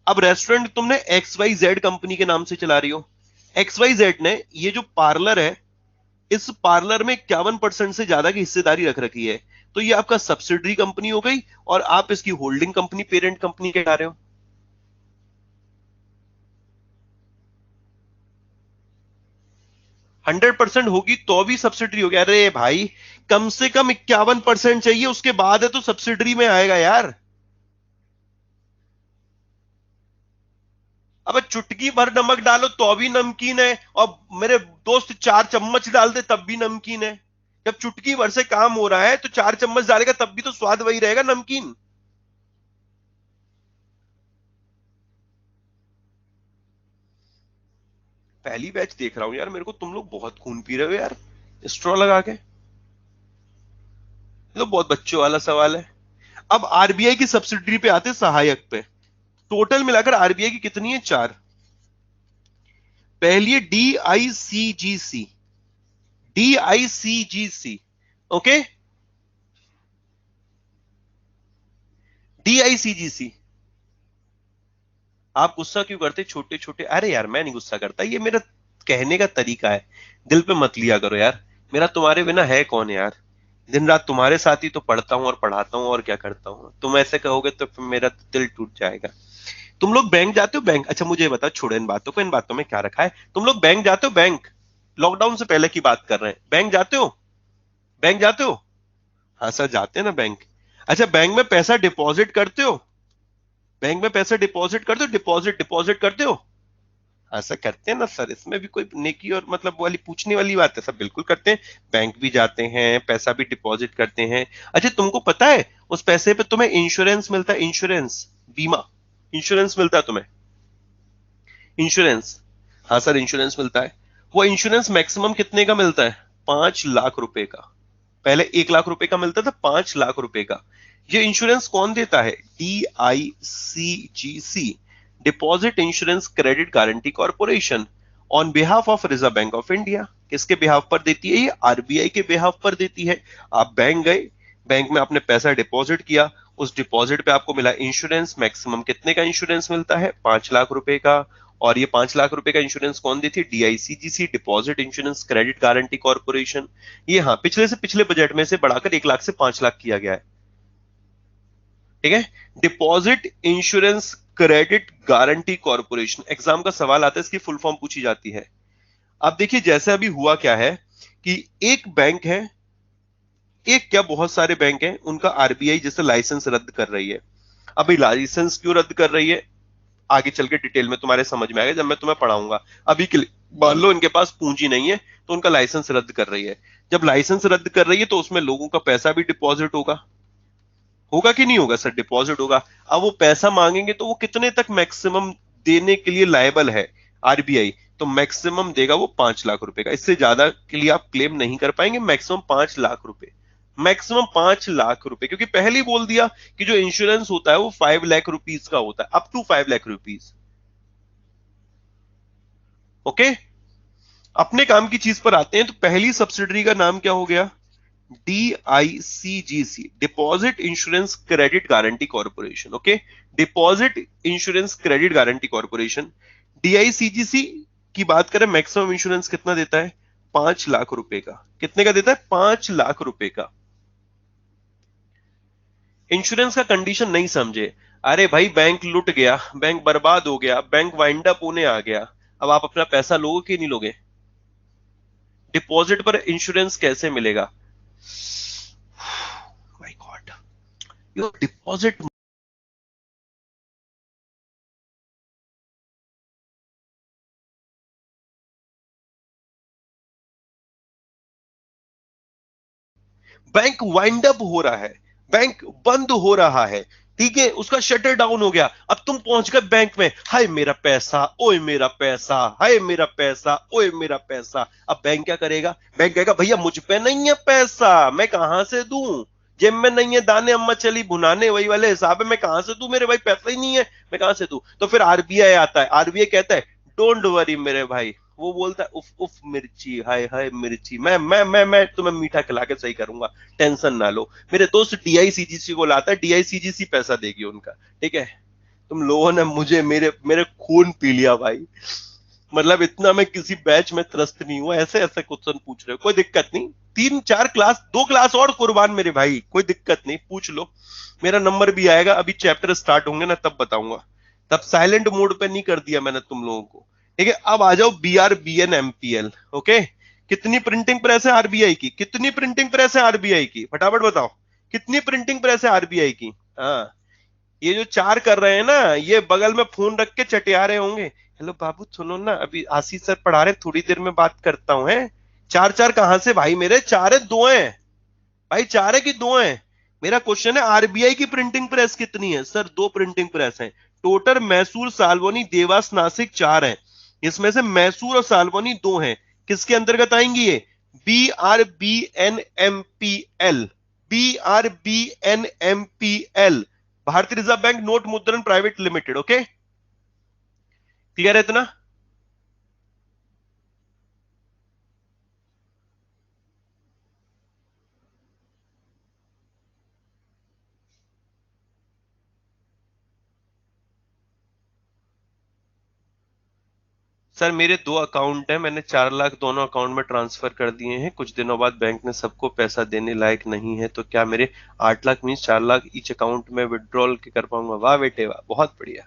[SPEAKER 1] अब रेस्टोरेंट तुमने एक्स वाई जेड कंपनी के नाम से चला रही हो। एक्स वाई जेड ने ये जो पार्लर है, इस पार्लर में 51% से ज्यादा की हिस्सेदारी रख रखी है। तो ये आपका सब्सिडरी कंपनी हो गई, और आप इसकी होल्डिंग कंपनी, पेरेंट कंपनी कहला रहे हो। 100% होगी तो भी सब्सिडरी हो गया? अरे भाई, कम से कम 51% चाहिए, उसके बाद है तो सब्सिडरी में आएगा यार। अब चुटकी भर नमक डालो तो भी नमकीन है, और मेरे दोस्त 4 चम्मच डाल दे तब भी नमकीन है। जब चुटकी भर से काम हो रहा है तो 4 चम्मच डालेगा तब भी तो स्वाद वही रहेगा, नमकीन। पहली बैच देख रहा हूं यार, मेरे को तुम लोग बहुत खून पी रहे हो यार, स्ट्रॉ लगा के। ये तो बहुत बच्चों वाला सवाल है। अब आरबीआई की सब्सिडरी पे आते, सहायक पे। टोटल मिलाकर आरबीआई की कितनी है? चार। पहली है D I C G C, D I C G C. Okay, D I C G C. आप गुस्सा क्यों करते? छोटे छोटे, अरे यार मैं नहीं गुस्सा करता, ये मेरा कहने का तरीका है, दिल पे मत लिया करो यार। मेरा तुम्हारे बिना है कौन यार? दिन रात तुम्हारे साथ ही तो पढ़ता हूँ और पढ़ाता हूँ, और क्या करता हूँ। तुम ऐसे कहोगे तो फिर मेरा तो दिल टूट जाएगा। तुम लोग बैंक जाते हो? बैंक, अच्छा मुझे बताओ, छोड़ो इन बातों को, इन बातों में क्या रखा है। तुम लोग बैंक जाते हो? बैंक, लॉकडाउन से पहले की बात कर रहे हैं, बैंक जाते हो? बैंक जाते हो? हाँ सर, जाते हैं ना बैंक। अच्छा, बैंक में पैसा डिपॉजिट करते हो? बैंक में पैसा डिपॉजिट करते हो? डिपॉजिट, डिपॉजिट करते हो? ऐसा करते हैं ना सर, इसमें भी कोई नेकी और मतलब वाली पूछने वाली बात है? सब बिल्कुल करते हैं। बैंक भी जाते हैं, पैसा भी डिपॉजिट करते हैं। अच्छा, तुमको पता है उस पैसे पे तुम्हें इंश्योरेंस मिलता है? इंश्योरेंस, बीमा, इंश्योरेंस मिलता है तुम्हें, इंश्योरेंस। हाँ सर, इंश्योरेंस मिलता है। वो इंश्योरेंस मैक्सिमम कितने का मिलता है? 5 लाख रुपए का। पहले 1 लाख रुपए का मिलता था, 5 लाख रुपए का। ये इंश्योरेंस कौन देता है? D I C G C, deposit insurance credit guarantee corporation, on behalf of reserve bank of India. किसके बिहाफ पर देती है? ये आरबीआई के बिहाफ पर देती है। आप बैंक गए, बैंक में आपने पैसा डिपॉजिट किया, उस डिपॉजिट पे आपको मिला इंश्योरेंस। मैक्सिमम कितने का इंश्योरेंस मिलता है? 5 लाख रुपए का। और ये 5 लाख रुपए का इंश्योरेंस कौन देती है? DICGC, deposit insurance credit guarantee corporation. ये हाँ, पिछले से पिछले बजट में से बढ़ाकर 1 लाख से 5 लाख किया गया है, ठीक है? Deposit insurance credit guarantee corporation, exam का सवाल आता है, इसकी फुल फॉर्म पूछी जाती है। अब देखिए, जैसे अभी हुआ क्या है कि एक बैंक है, एक क्या बहुत सारे बैंक हैं, उनका आरबीआई जैसे लाइसेंस रद्द कर रही है। अभी लाइसेंस क्यों रद्द कर रही है, आगे चल के डिटेल में तुम्हारे समझ में आएगा जब मैं तुम्हें पढ़ाऊंगा। अभी के लिए मान लो इनके पास पूंजी नहीं है, तो उनका लाइसेंस रद्द कर रही है। जब लाइसेंस रद्द कर रही है तो उसमें लोगों का पैसा भी डिपॉजिट होगा, होगा कि नहीं होगा सर? डिपॉजिट होगा। अब वो पैसा मांगेंगे तो वो कितने तक मैक्सिमम देने के लिए लायबल है? आरबीआई, तो मैक्सिमम देगा वो 5 लाख रुपए का। इससे ज्यादा के लिए आप क्लेम नहीं कर पाएंगे, मैक्सिमम 5 लाख रुपए, मैक्सिमम 5 लाख रुपए, क्योंकि पहले ही बोल दिया कि जो इंश्योरेंस होता है वो 5 लाख रुपीज का होता है, up to 5 lakh rupees. Okay, अपने काम की चीज पर आते हैं। तो पहली सब्सिडरी का नाम क्या हो गया? DICGC, deposit insurance credit guarantee corporation. Okay, deposit insurance credit guarantee corporation, DICGC की बात करें, मैक्सिमम इंश्योरेंस कितना देता है? 5 लाख रुपए का। कितने का देता है? 5 लाख रुपए का। इंश्योरेंस का कंडीशन नहीं समझे? अरे भाई, बैंक लुट गया, बैंक बर्बाद हो गया, बैंक वाइंड अप होने आ गया, अब आप अपना पैसा लोगे कि नहीं लोगे? डिपॉजिट पर इंश्योरेंस कैसे मिलेगा? My God, your deposit. Bank wind up हो रहा है, बैंक बंद हो रहा है, ठीक है, उसका शटर डाउन हो गया। अब तुम पहुंच गए बैंक में, हाय मेरा पैसा, ओए मेरा पैसा, हाय मेरा पैसा, ओए मेरा पैसा। अब बैंक क्या करेगा? बैंक कहेगा भैया मुझ पे नहीं है पैसा, मैं कहां से दूं? जेब में नहीं है दाने, अम्मा चली भुनाने, वही वाले हिसाब है, मैं कहां से दूं? मेरे भाई पैसा ही नहीं है, मैं कहां से दूं? तो फिर आरबीआई आता है, आरबीआई कहता है डोंट वरी मेरे भाई। वो बोलता है उफ उफ मिर्ची, हाय हाय मिर्ची, मैं तुम्हें मीठा खिला के सही करूंगा, टेंशन ना लो। मेरे दोस्त DICGC को लाता है, DICGC पैसा देगी उनका। ठीक है, तुम लोगों ने मुझे मेरे मेरे खून पी लिया भाई। मतलब इतना मैं किसी बैच में त्रस्त नहीं हुआ, ऐसे ऐसे क्वेश्चन पूछ रहे हो, कोई दिक्कत नहीं। 3 4 क्लास, 2 क्लास और कुर्बान मेरे भाई, कोई दिक्कत नहीं, पूछ लो। मेरा नंबर भी आएगा, अभी चैप्टर स्टार्ट होंगे ना तब बताऊंगा। तब साइलेंट मोड पे नहीं कर दिया मैंने तुम लोगों को। ठीक है, अब आ जाओ BRBN MPL। ओके, कितनी प्रिंटिंग प्रेस है आरबीआई की? कितनी प्रिंटिंग प्रेस है आरबीआई की? फटाफट बताओ, कितनी प्रिंटिंग प्रेस है आरबीआई की? हाँ, ये जो चार कर रहे हैं ना, ये बगल में फोन रख के चटिया रहे होंगे। हेलो बाबू सुनो ना, अभी आशीष सर पढ़ा रहे, थोड़ी देर में बात करता हूं। है चार चार कहां से भाई? मेरे चार है, दो हैं भाई, चार है कि दो हैं? मेरा क्वेश्चन है आरबीआई की प्रिंटिंग प्रेस कितनी है? सर 2 प्रिंटिंग प्रेस हैं। टोटल मैसूर, साल्वोनी, देवास, नासिक 4 हैं, इसमें से मैसूर और साल्वोनी 2 हैं। किसके अंतर्गत आएंगी ये? BRBNMPL, BRBNMPL, भारतीय रिजर्व बैंक नोट मुद्रण प्राइवेट लिमिटेड। ओके, क्लियर है इतना? सर मेरे 2 अकाउंट हैं, मैंने 4 लाख दोनों अकाउंट में ट्रांसफर कर दिए हैं, कुछ दिनों बाद बैंक ने सबको पैसा देने लायक नहीं है, तो क्या मेरे 8 lakh mean 4 lakh each account में विड्रॉल कर पाऊंगा? वाह बेटे वाह, बहुत बढ़िया।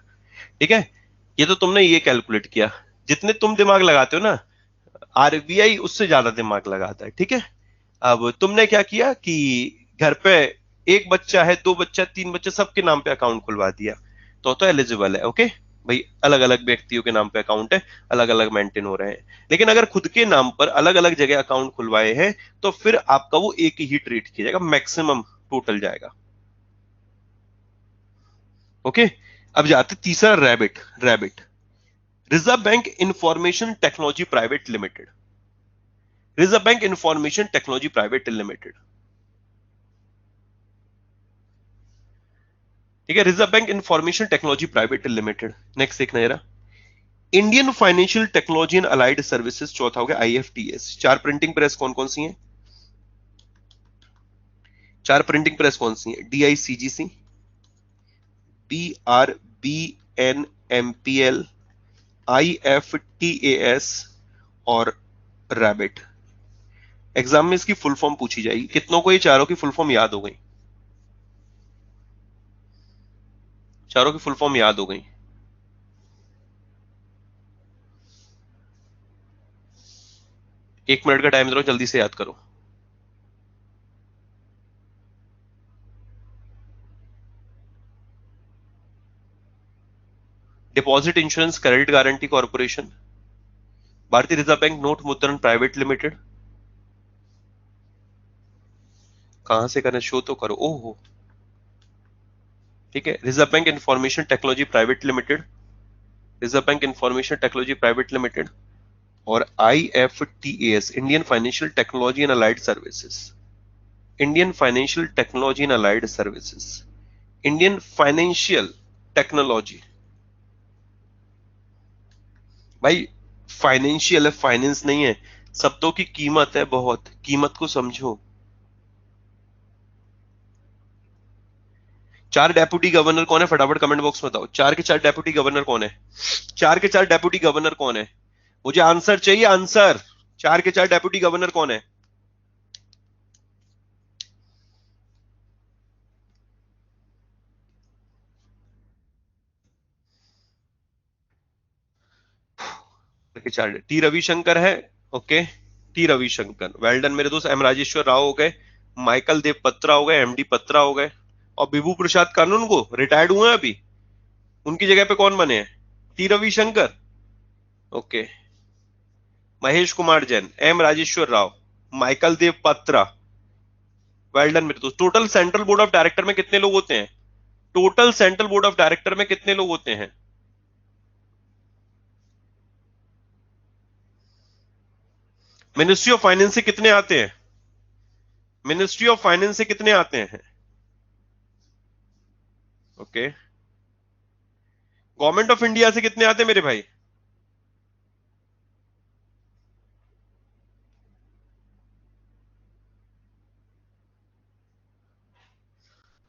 [SPEAKER 1] ठीक है, ये तो तुमने ये कैलकुलेट किया। जितने तुम दिमाग लगाते हो ना, आरबीआई उससे ज्यादा दिमाग लगाता है। ठीक है, अब तुमने क्या किया कि घर पे एक बच्चा है, 2 बच्चा, 3 बच्चे, सबके नाम पे अकाउंट खुलवा दिया, तो एलिजिबल है। ओके भाई, अलग अलग व्यक्तियों के नाम पे अकाउंट है, अलग अलग मेंटेन हो रहे हैं। लेकिन अगर खुद के नाम पर अलग अलग जगह अकाउंट खुलवाए हैं, तो फिर आपका वो एक ही ट्रीट किया जाएगा, मैक्सिमम टोटल जाएगा। ओके, अब जाते तीसरा, rabbit. Rabbit, reserve bank information technology private limited, reserve bank information technology private limited. ठीक है, reserve bank information technology private limited. Next देखना जरा, Indian financial technology and allied services, चौथा हो गया IFTS। चार प्रिंटिंग प्रेस कौन कौन सी हैं? चार प्रिंटिंग प्रेस कौन सी हैं? DICGC, BRBNMPL, IFTAS और रैबिट। एग्जाम में इसकी फुल फॉर्म पूछी जाएगी, कितनों को ये चारों की फुल फॉर्म याद हो गई? चारों की फुल फॉर्म याद हो गई? 1 मिनट का टाइम दे रहा हूं, जल्दी से याद करो। Deposit insurance credit guarantee corporation, भारतीय रिजर्व बैंक नोट मुद्रण प्राइवेट लिमिटेड। कहां से करना, शो तो करो, ओहो। ठीक है, reserve bank information technology private limited, reserve bank information technology private limited, और IFTAS, Indian financial technology and allied services, Indian financial technology and allied services, Indian financial technology. भाई फाइनेंशियल है, फाइनेंस नहीं है। शब्दों की कीमत है बहुत, कीमत को समझो। 4 डेप्यूटी गवर्नर कौन है, फटाफट कमेंट बॉक्स में बताओ। 4 के 4 डेप्यूटी गवर्नर कौन है? 4 के 4 डेप्यूटी गवर्नर कौन है? मुझे आंसर चाहिए, आंसर। 4 के 4 डेप्यूटी गवर्नर कौन है? के 4 टी रविशंकर है। Okay, T Ravishankar, well done मेरे दोस्त। एम राजेश्वर राव हो गए, माइकल देव पत्रा हो गए, MD पत्रा हो गए, और विभू प्रसाद कानून को रिटायर्ड हुए हैं अभी, उनकी जगह पे कौन बने हैं? T Ravishankar. Okay, Mahesh Kumar Jain, M Rajeshwar Rao, Michael Dev Patra, well done मेरे दोस्त। Total central board of director में कितने लोग होते हैं? Total central board of director में कितने लोग होते हैं? मिनिस्ट्री ऑफ फाइनेंस से कितने आते हैं? मिनिस्ट्री ऑफ फाइनेंस से कितने आते हैं? ओके, गवर्नमेंट ऑफ इंडिया से कितने आते हैं मेरे भाई?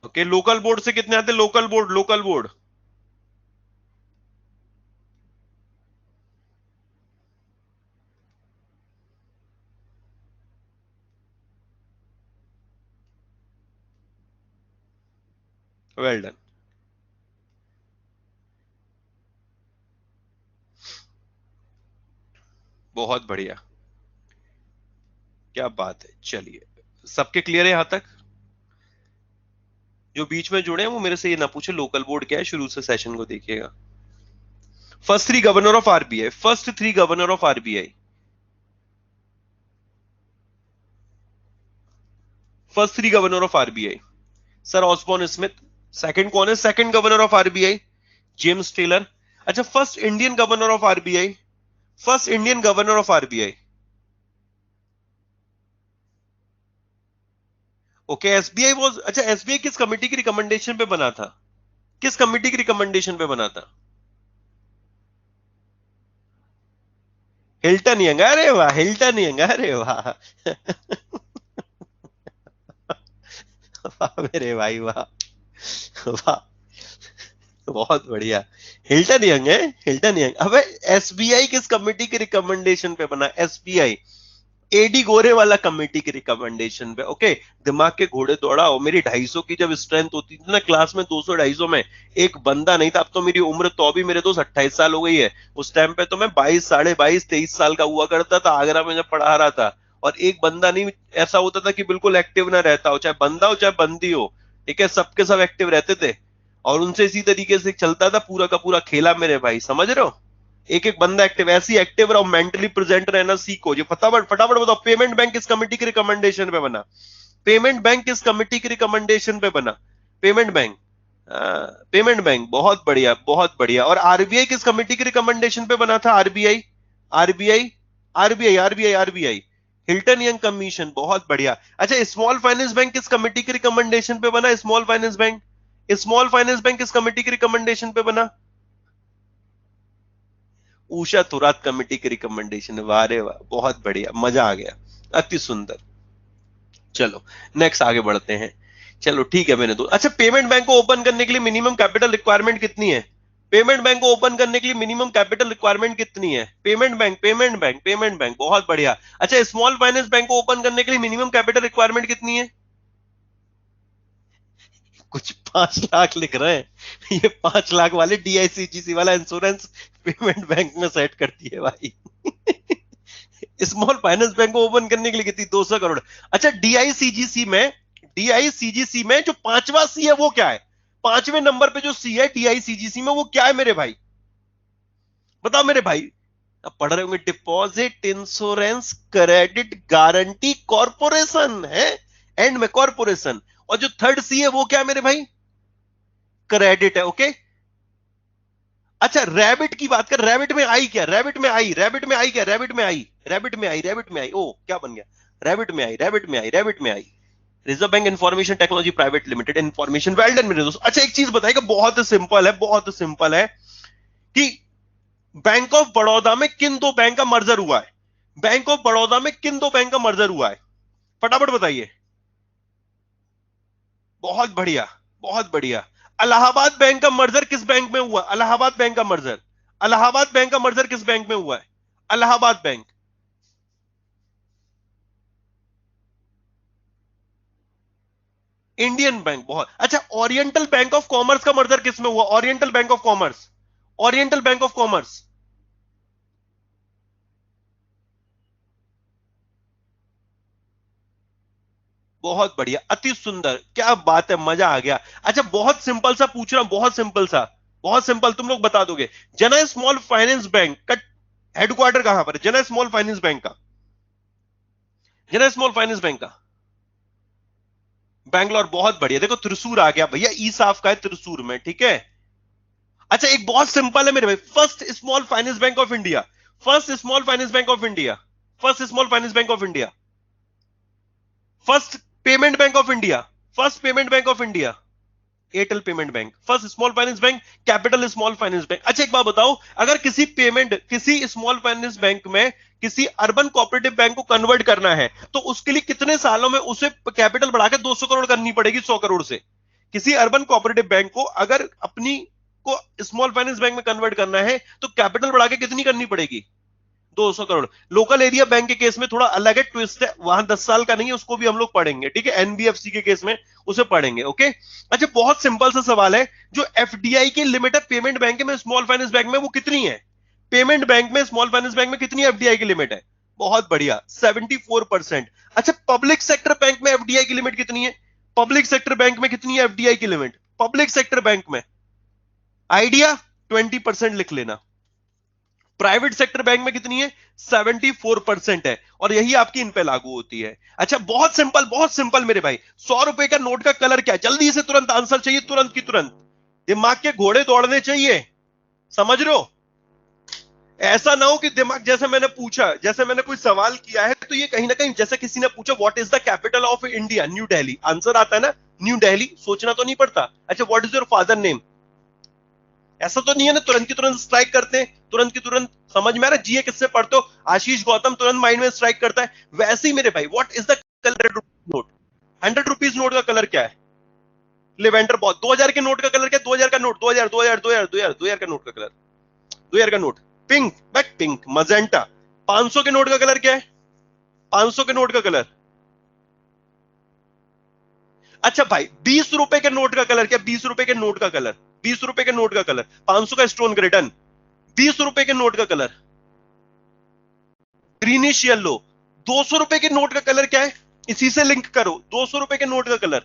[SPEAKER 1] ओके, लोकल बोर्ड से कितने आते हैं? Local board, local board. Well done, बहुत बढ़िया, क्या बात है। चलिए, सबके क्लियर है यहां तक? जो बीच में जुड़े हैं वो मेरे से ये ना पूछे लोकल बोर्ड क्या है, शुरू से सेशन को देखिएगा। First 3 governor of RBI, first 3 governor of RBI, first 3 governor of RBI, sir Osborne Smith. Second कौन है? Second governor of RBI, James Taylor. अच्छा, first Indian governor of RBI, first Indian governor of RBI। Okay, SBI was, अच्छा SBI किस committee की recommendation पे बना था? किस कमेटी की रिकमेंडेशन पे बना था? हिल्टन यंग, अरे वाह, हिल्टन यंग, अरे वाह। वाह मेरे भाई, वाह वाह, बहुत बढ़िया। हिल्टन यंग है, हिल्टन यंग। अबे SBI किस कमेटी की रिकमेंडेशन पे बना? SBI AD गोरे वाला कमेटी की रिकमेंडेशन पे। ओके, दिमाग के घोड़े दौड़ाओ। मेरी 250 की जब स्ट्रेंथ होती थी ना क्लास में, 200 250 में एक बंदा नहीं था। अब तो मेरी उम्र तो अभी मेरे दोस्त 28 साल हो गई है। उस टाइम पे तो मैं 22 साढ़े 22 23 साल का हुआ करता था, आगरा में जब पढ़ा रहा था। और एक बंदा नहीं ऐसा होता था कि बिल्कुल एक्टिव ना रहता हो, चाहे बंदा हो चाहे बंदी हो। ठीक है, सबके सब एक्टिव रहते थे, और उनसे इसी तरीके से चलता था पूरा का पूरा खेला मेरे भाई, समझ रहे हो? एक एक बंदा एक्टिव, ऐसी एक्टिव रहो, मेंटली प्रेजेंट रहना सीखो। जो फटाफट फटाफट बताओ, पेमेंट बैंक किस कमेटी की रिकमेंडेशन पे बना? पेमेंट बैंक किस कमेटी की रिकमेंडेशन पे बना? पेमेंट बैंक, पेमेंट बैंक, बहुत बढ़िया बहुत बढ़िया। और RBI किस कमेटी की रिकमेंडेशन पे बना था? RBI, RBI, RBI, RBI, RBI, Hilton Young commission, बहुत बढ़िया। अच्छा, स्मॉल फाइनेंस बैंक किस कमेटी की रिकमेंडेशन पे बना? Small finance bank, small finance bank किस कमेटी की रिकमेंडेशन पे बना? उषा थोरात कमेटी की रिकमेंडेशन। वाह रे वाह, बहुत बढ़िया, मजा आ गया, अति सुंदर। चलो नेक्स्ट आगे बढ़ते हैं। चलो ठीक है मैंने तो। अच्छा, पेमेंट बैंक को ओपन करने के लिए मिनिमम कैपिटल रिक्वायरमेंट कितनी है? पेमेंट बैंक को ओपन करने के लिए मिनिमम कैपिटल रिक्वायरमेंट कितनी है? Payment bank, payment bank, payment bank, बहुत बढ़िया। अच्छा, स्मॉल फाइनेंस बैंक को ओपन करने के लिए मिनिमम कैपिटल रिक्वायरमेंट कितनी है? कुछ 5 लाख लिख रहे हैं। ये 5 लाख वाले DICGC वाला इंश्योरेंस पेमेंट बैंक में सेट करती है भाई। स्मॉल फाइनेंस बैंक को ओपन करने के लिए कितनी? 200 करोड़। अच्छा, DICGC में जो 5वां C है वो क्या है? 5वें नंबर पे जो C है DICGC में, वो क्या है मेरे भाई? बताओ मेरे भाई। अब पढ़ रहे होंगे, deposit insurance credit guarantee corporation है, एंड में कॉर्पोरेशन। और जो थर्ड C है वो क्या है मेरे भाई? क्रेडिट है। ओके, अच्छा रैबिट की बात कर, रैबिट में आई क्या, रैबिट में आई, रैबिट में आई क्या, रैबिट में आई, रैबिट में आई, रैबिट में आई, ओ क्या बन गया, रैबिट में आई, रैबिट में आई, रैबिट में आई। Reserve bank information technology private limited, information, well done मेरे दोस्त। अच्छा एक चीज बताइएगा, बहुत सिंपल है, बहुत सिंपल है कि बैंक ऑफ बड़ौदा में किन दो बैंक का मर्जर हुआ है, बैंक ऑफ बड़ौदा में किन दो बैंक का मर्जर हुआ है, फटाफट बताइए। बहुत बढ़िया, बहुत बढ़िया। इलाहाबाद बैंक का मर्जर किस बैंक में हुआ, इलाहाबाद बैंक का मर्जर, इलाहाबाद बैंक का मर्जर किस बैंक में हुआ है, इलाहाबाद बैंक। इंडियन बैंक, बहुत अच्छा। ओरिएंटल बैंक ऑफ कॉमर्स का मर्जर किस में हुआ, oriental bank of commerce, oriental bank of commerce. बहुत बढ़िया, अति सुंदर, क्या बात है, मजा आ गया। अच्छा बहुत सिंपल सा पूछ रहा हूं, बहुत सिंपल सा, बहुत सिंपल, तुम लोग बता दोगे। जना स्मॉल फाइनेंस बैंक का हेडक्वार्टर कहां पर है, जना स्मॉल फाइनेंस बैंक का, जना स्मॉल फाइनेंस बैंक का, बैंगलोर, बहुत बढ़िया। देखो त्रिशूर आ गया भैया, ई साफ का है त्रिशूर में, ठीक है। अच्छा एक बहुत सिंपल है मेरे भाई, first small finance bank of India, first small finance bank of India, first small finance bank of India, first payment bank of India, first payment bank of India, Airtel payment bank, first small finance bank, capital small finance bank. अच्छा एक बात बताओ, अगर किसी payment, किसी small finance bank में किसी urban cooperative bank को कन्वर्ट करना है, तो उसके लिए कितने सालों में उसे कैपिटल बढ़ा के 200 करोड़ करनी पड़ेगी 100 करोड़ से। किसी अर्बन कोऑपरेटिव बैंक को अगर अपनी को स्मॉल फाइनेंस बैंक में कन्वर्ट करना है तो कैपिटल बढ़ा के कितनी करनी पड़ेगी, 200 करोड़। लोकल एरिया बैंक के केस में थोड़ा अलग है, ट्विस्ट है, वहां 10 साल का नहीं है, उसको भी हम लोग पढ़ेंगे, ठीक है, एनबीएफसी के केस में उसे पढ़ेंगे, ओके। अच्छा बहुत सिंपल सा सवाल है, जो एफडीआई की लिमिट है पेमेंट बैंक में स्मॉल फाइनेंस बैंक में, वो कितनी है, पेमेंट बैंक में स्मॉल फाइनेंस बैंक में कितनी एफडीआई की लिमिट है, बहुत बढ़िया 74%। अच्छा पब्लिक सेक्टर बैंक में एफडीआई की लिमिट कितनी है, पब्लिक सेक्टर बैंक में कितनी है एफडीआई की लिमिट, पब्लिक सेक्टर बैंक में, आइडिया, 20% लिख लेना। प्राइवेट सेक्टर बैंक में कितनी है, 74% है, और यही आपकी इन पे लागू होती है। अच्छा बहुत सिंपल, बहुत सिंपल मेरे भाई, 100 रुपए का नोट का कलर क्या है, जल्दी से तुरंत आंसर चाहिए, तुरंत की तुरंत, दिमाग के घोड़े दौड़ने चाहिए, समझ रहे हो। ऐसा ना हो कि दिमाग, जैसे मैंने पूछा, जैसे मैंने कोई सवाल किया है तो ये कहीं ना कहीं, जैसे किसी ने पूछा what is the capital of India, new Delhi, answer आता है ना न्यू दिल्ली, सोचना तो नहीं पड़ता। अच्छा what is your father name, ऐसा तो नहीं है ना तुरंत की तुरंत स्ट्राइक करते हैं, तुरंत की तुरंत, समझ में आ रहा है, जीए किससे पढ़ते हो, आशीष गौतम, तुरंत माइंड में स्ट्राइक करता है। वैसे ही मेरे भाई, what is the colour note, 100 rupees note का कलर क्या है, लेवेंडर बहुत। 2000 के नोट का कलर क्या है, 2000 का नोट, 2000 2000 2000 2000 2000 का नोट का कलर, 2000 का note, pink, back pink, magenta. 500 के नोट का कलर क्या है, 500 के नोट का कलर, अच्छा भाई 20 रुपए के नोट का कलर क्या, 20 रुपए के नोट का कलर, 20 रुपए के नोट का कलर, 500 का स्टोन ग्रेटन, 20 रुपए के नोट का कलर ग्रीनिश येलो। 200 रुपए के नोट का कलर क्या है, इसी से लिंक करो, 200 रुपए के नोट का कलर,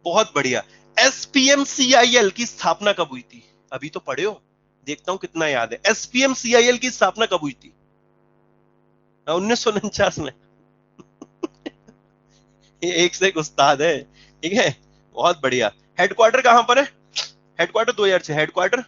[SPEAKER 1] बहुत बढ़िया। एसपीएमसीआईएल की स्थापना कब हुई थी, अभी तो पढ़े हो, देखता हूं कितना याद है, एसपीएमसीआईएल की स्थापना कब हुई थी, 1949 में। ये एक से एक उस्ताद है, ठीक है, बहुत बढ़िया। हेडक्वार्टर कहां पर है, हेडक्वार्टर 2006, हेडक्वार्टर,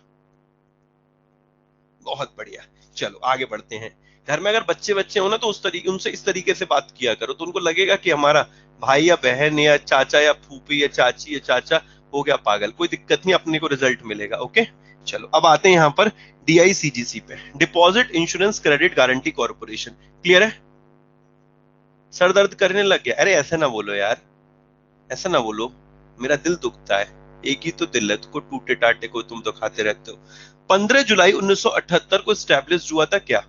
[SPEAKER 1] बहुत बढ़िया। चलो आगे बढ़ते हैं। घर में अगर बच्चे बच्चे हो ना तो उस तरीके, उनसे इस तरीके से बात किया करो तो उनको लगेगा कि हमारा भाई या बहन या चाचा या फूफी या चाची या चाचा हो गया पागल, कोई दिक्कत नहीं, अपने को रिजल्ट मिलेगा, ओके। चलो अब आते हैं यहां पर डीआईसीजीसी पे, deposit insurance credit guarantee corporation, clear है। सर दर्द करने लग गया, अरे ऐसे ना बोलो यार, ऐसा ना बोलो, मेरा दिल दुखता है, एक ही तो दिल है, तुमको टूटे टाटे को तुम तो खाते रहते हो। 15 जुलाई 1978 को स्टैब्लिश हुआ था क्या,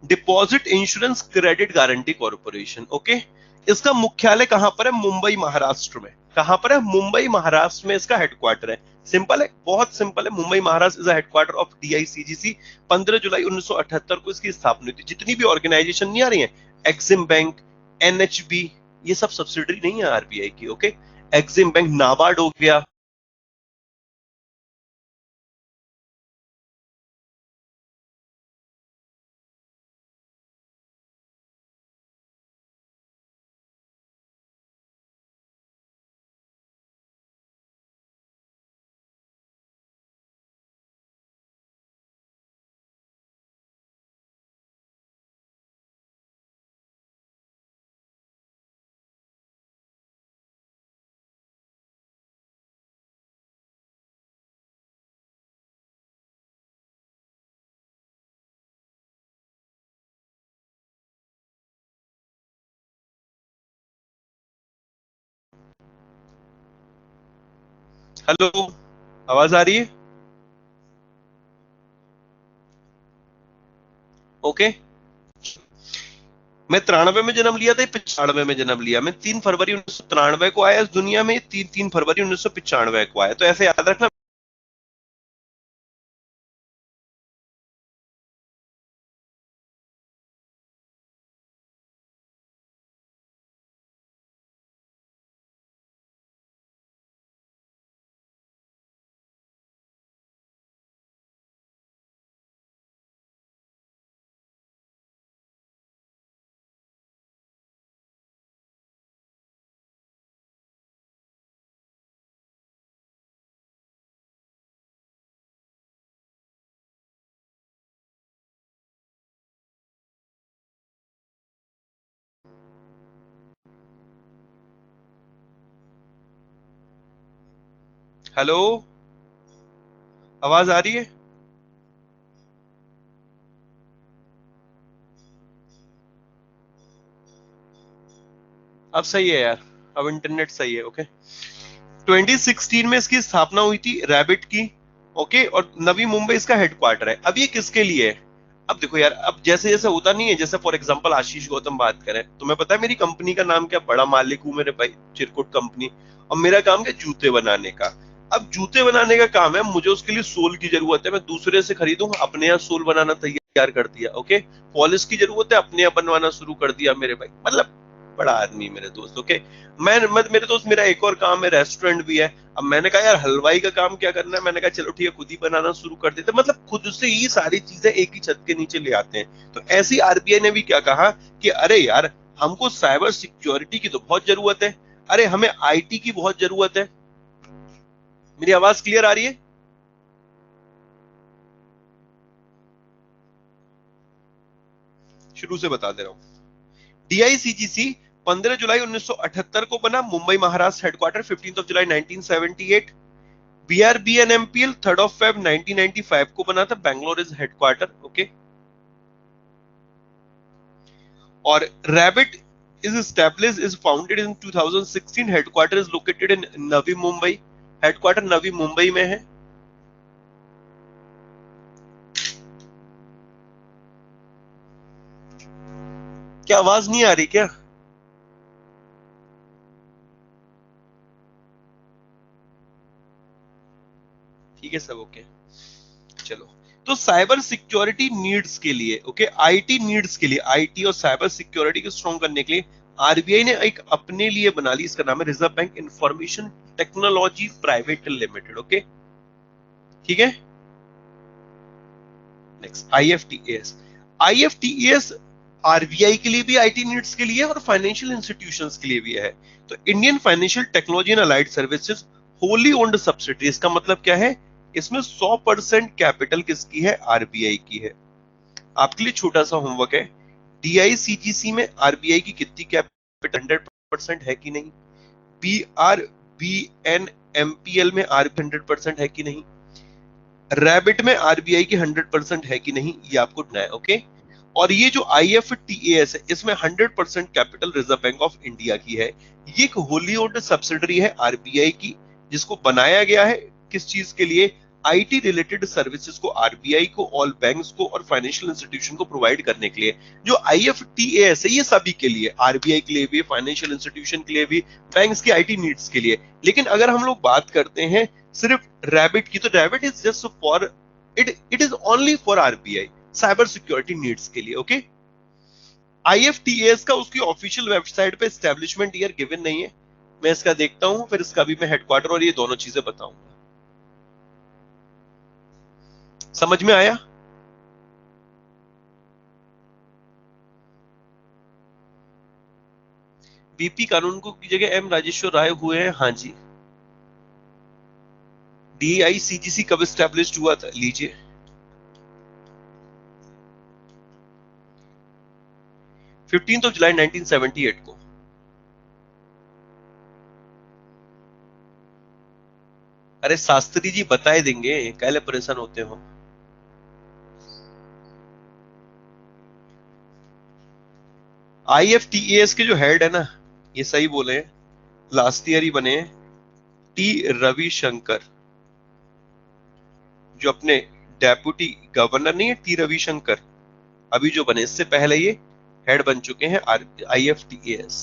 [SPEAKER 1] deposit insurance credit guarantee corporation, okay. इसका मुख्यालय कहां पर है, मुंबई महाराष्ट्र में, कहां पर है, मुंबई महाराष्ट्र में इसका हेडक्वार्टर है। सिंपल है, बहुत सिंपल है, Mumbai Maharashtra is the headquarter of DICGC. 15 जुलाई 1978 को इसकी स्थापना हुई थी। जितनी भी ऑर्गेनाइजेशन नहीं आ रही है, एक्सिम बैंक, एनएचबी, ये सब सब्सिडरी नहीं है आरबीआई की, ओके। एक्सिम बैंक, नाबार्ड हो गया, हेलो, आवाज आ रही है? ओके। मैं 93 में जन्म लिया था, 95 में जन्म लिया। मैं 3 फरवरी 1993 को आया इस दुनिया में, 3 फरवरी 1995 को आया, तो ऐसे याद रखना। हेलो, आवाज आ रही है? अब सही है यार, अब इंटरनेट सही है। ओके। 2016 में इसकी स्थापना हुई थी, रैबिट की। ओके, और नवी मुंबई इसका हेडक्वार्टर है। अब ये किसके लिए है? अब देखो यार, अब जैसे जैसे होता नहीं है, जैसे फॉर एग्जांपल आशीष गौतम बात करें, तुम्हें पता है मेरी कंपनी का नाम क्या? बड़ा मालिक हूं मेरे भाई, चिरकुट कंपनी। और मेरा काम क्या? जूते बनाने का। अब जूते बनाने का काम है, मुझे उसके लिए सोल की जरूरत है, मैं दूसरे से खरीदूं? अपने यहाँ सोल बनाना तैयार कर दिया। ओके। पॉलिश की जरूरत है, अपने यहाँ बनवाना शुरू कर दिया मेरे भाई। मतलब बड़ा आदमी मेरे दोस्त। ओके। मेरे दोस्त, मेरा एक और काम है, रेस्टोरेंट भी है। अब मैंने कहा यार, हलवाई का काम क्या करना है? मैंने कहा चलो ठीक है, खुद ही बनाना शुरू कर देते। मतलब खुद से ही सारी चीजें एक ही छत के नीचे ले आते हैं। तो ऐसी आरबीआई ने भी क्या कहा कि अरे यार, हमको साइबर सिक्योरिटी की तो बहुत जरूरत है, अरे हमें आईटी की बहुत जरूरत है। मेरी आवाज क्लियर आ रही है? शुरू से बता दे रहा हूँ। डीआईसीजीसी 15 जुलाई 1978 को बना, मुंबई महाराष्ट्र हेडक्वार्टर। 15 जुलाई 1978। बीआरबीएनएमपीएल 3 Feb 1995 को बना था, बैंगलोर इज हेडक्वार्टर। ओके। और rabbit is established is founded in 2016, headquarter is located in Navi Mumbai. Headquarter Navi Mumbai में है। क्या आवाज नहीं आ रही क्या? ठीक है सब ओके। चलो, तो साइबर सिक्योरिटी नीड्स के लिए, ओके, आईटी नीड्स के लिए, आईटी और साइबर सिक्योरिटी को स्ट्रॉन्ग करने के लिए आरबीआई ने एक अपने लिए बना ली, इसका नाम है reserve bank information technology private limited. Okay. ठीक है। नेक्स्ट, आईएफटीएस। आईएफटीएस आरबीआई के लिए भी, आईटी नीड्स के लिए और फाइनेंशियल इंस्टीट्यूशंस के लिए भी है। तो Indian financial technology and allied services wholly owned subsidiary. इसका मतलब क्या है? इसमें 100% कैपिटल किसकी है? आरबीआई की है। आपके लिए छोटा सा होमवर्क है, डीआईसीजीसी में आरबीआई की कितनी कैपिटल? 100% है कि नहीं? B R B N MPL में आर 100% है कि नहीं? रैबिट में आरबीआई की 100% है कि नहीं? ये आपको ढूंढना है। ओके। और ये जो आईएफटीएएस है, इसमें 100% capital reserve bank of India की है। ये एक होली ओन्ड सब्सिडरी है आरबीआई की, जिसको बनाया गया है किस चीज के लिए? आईटी रिलेटेड सर्विसेज को, आरबीआई को, ऑल बैंक्स को और फाइनेंशियल इंस्टीट्यूशन को प्रोवाइड करने के लिए। जो आईएफटीएएस है, ये सभी के लिए, आरबीआई के लिए भी, फाइनेंशियल इंस्टीट्यूशन के लिए भी, बैंक्स की आईटी नीड्स के लिए। लेकिन अगर हम लोग बात करते हैं सिर्फ रैबिट की, तो rabbit is just for, it is only for RBI, cyber security needs के लिए। ओके। आईएफटीएस का उसकी ऑफिशियल वेबसाइट पे एस्टेब्लिशमेंट ईयर गिवन नहीं है। मैं इसका देखता हूं, फिर इसका भी मैं हेडक्वार्टर और ये दोनों चीजें बताऊंगा। समझ में आया? बीपी कानून को की जगह एम राजेश्वर राय हुए हैं, हाँ जी। डीआईसीजीसी कब स्टैब्लिश हुआ था? लीजिए, 15 जुलाई 1978 को। अरे शास्त्री जी बताए देंगे, काहे परेशान होते हो? आईएफटीएस के जो हेड है ना, ये सही बोले हैं, लास्ट ईयर ही बने हैं। टी रविशंकर, जो अपने डेप्यूटी गवर्नर नहीं है टी रविशंकर, अभी जो बने, इससे पहले ये हेड बन चुके हैं IFTAS।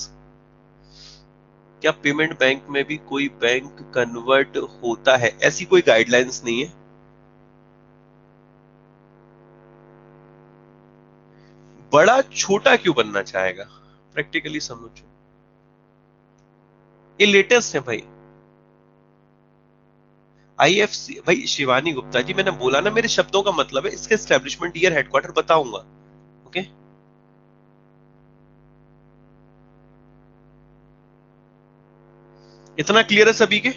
[SPEAKER 1] क्या पेमेंट बैंक में भी कोई बैंक कन्वर्ट होता है? ऐसी कोई गाइडलाइंस नहीं है। बड़ा छोटा क्यों बनना चाहेगा? प्रैक्टिकली समझो, ये लेटेस्ट है भाई। IFC भाई, शिवानी गुप्ता जी, मैंने बोला ना, मेरे शब्दों का मतलब है, इसके एस्टेब्लिशमेंट ईयर हेडक्वार्टर बताऊंगा। ओके, इतना क्लियर है सभी के?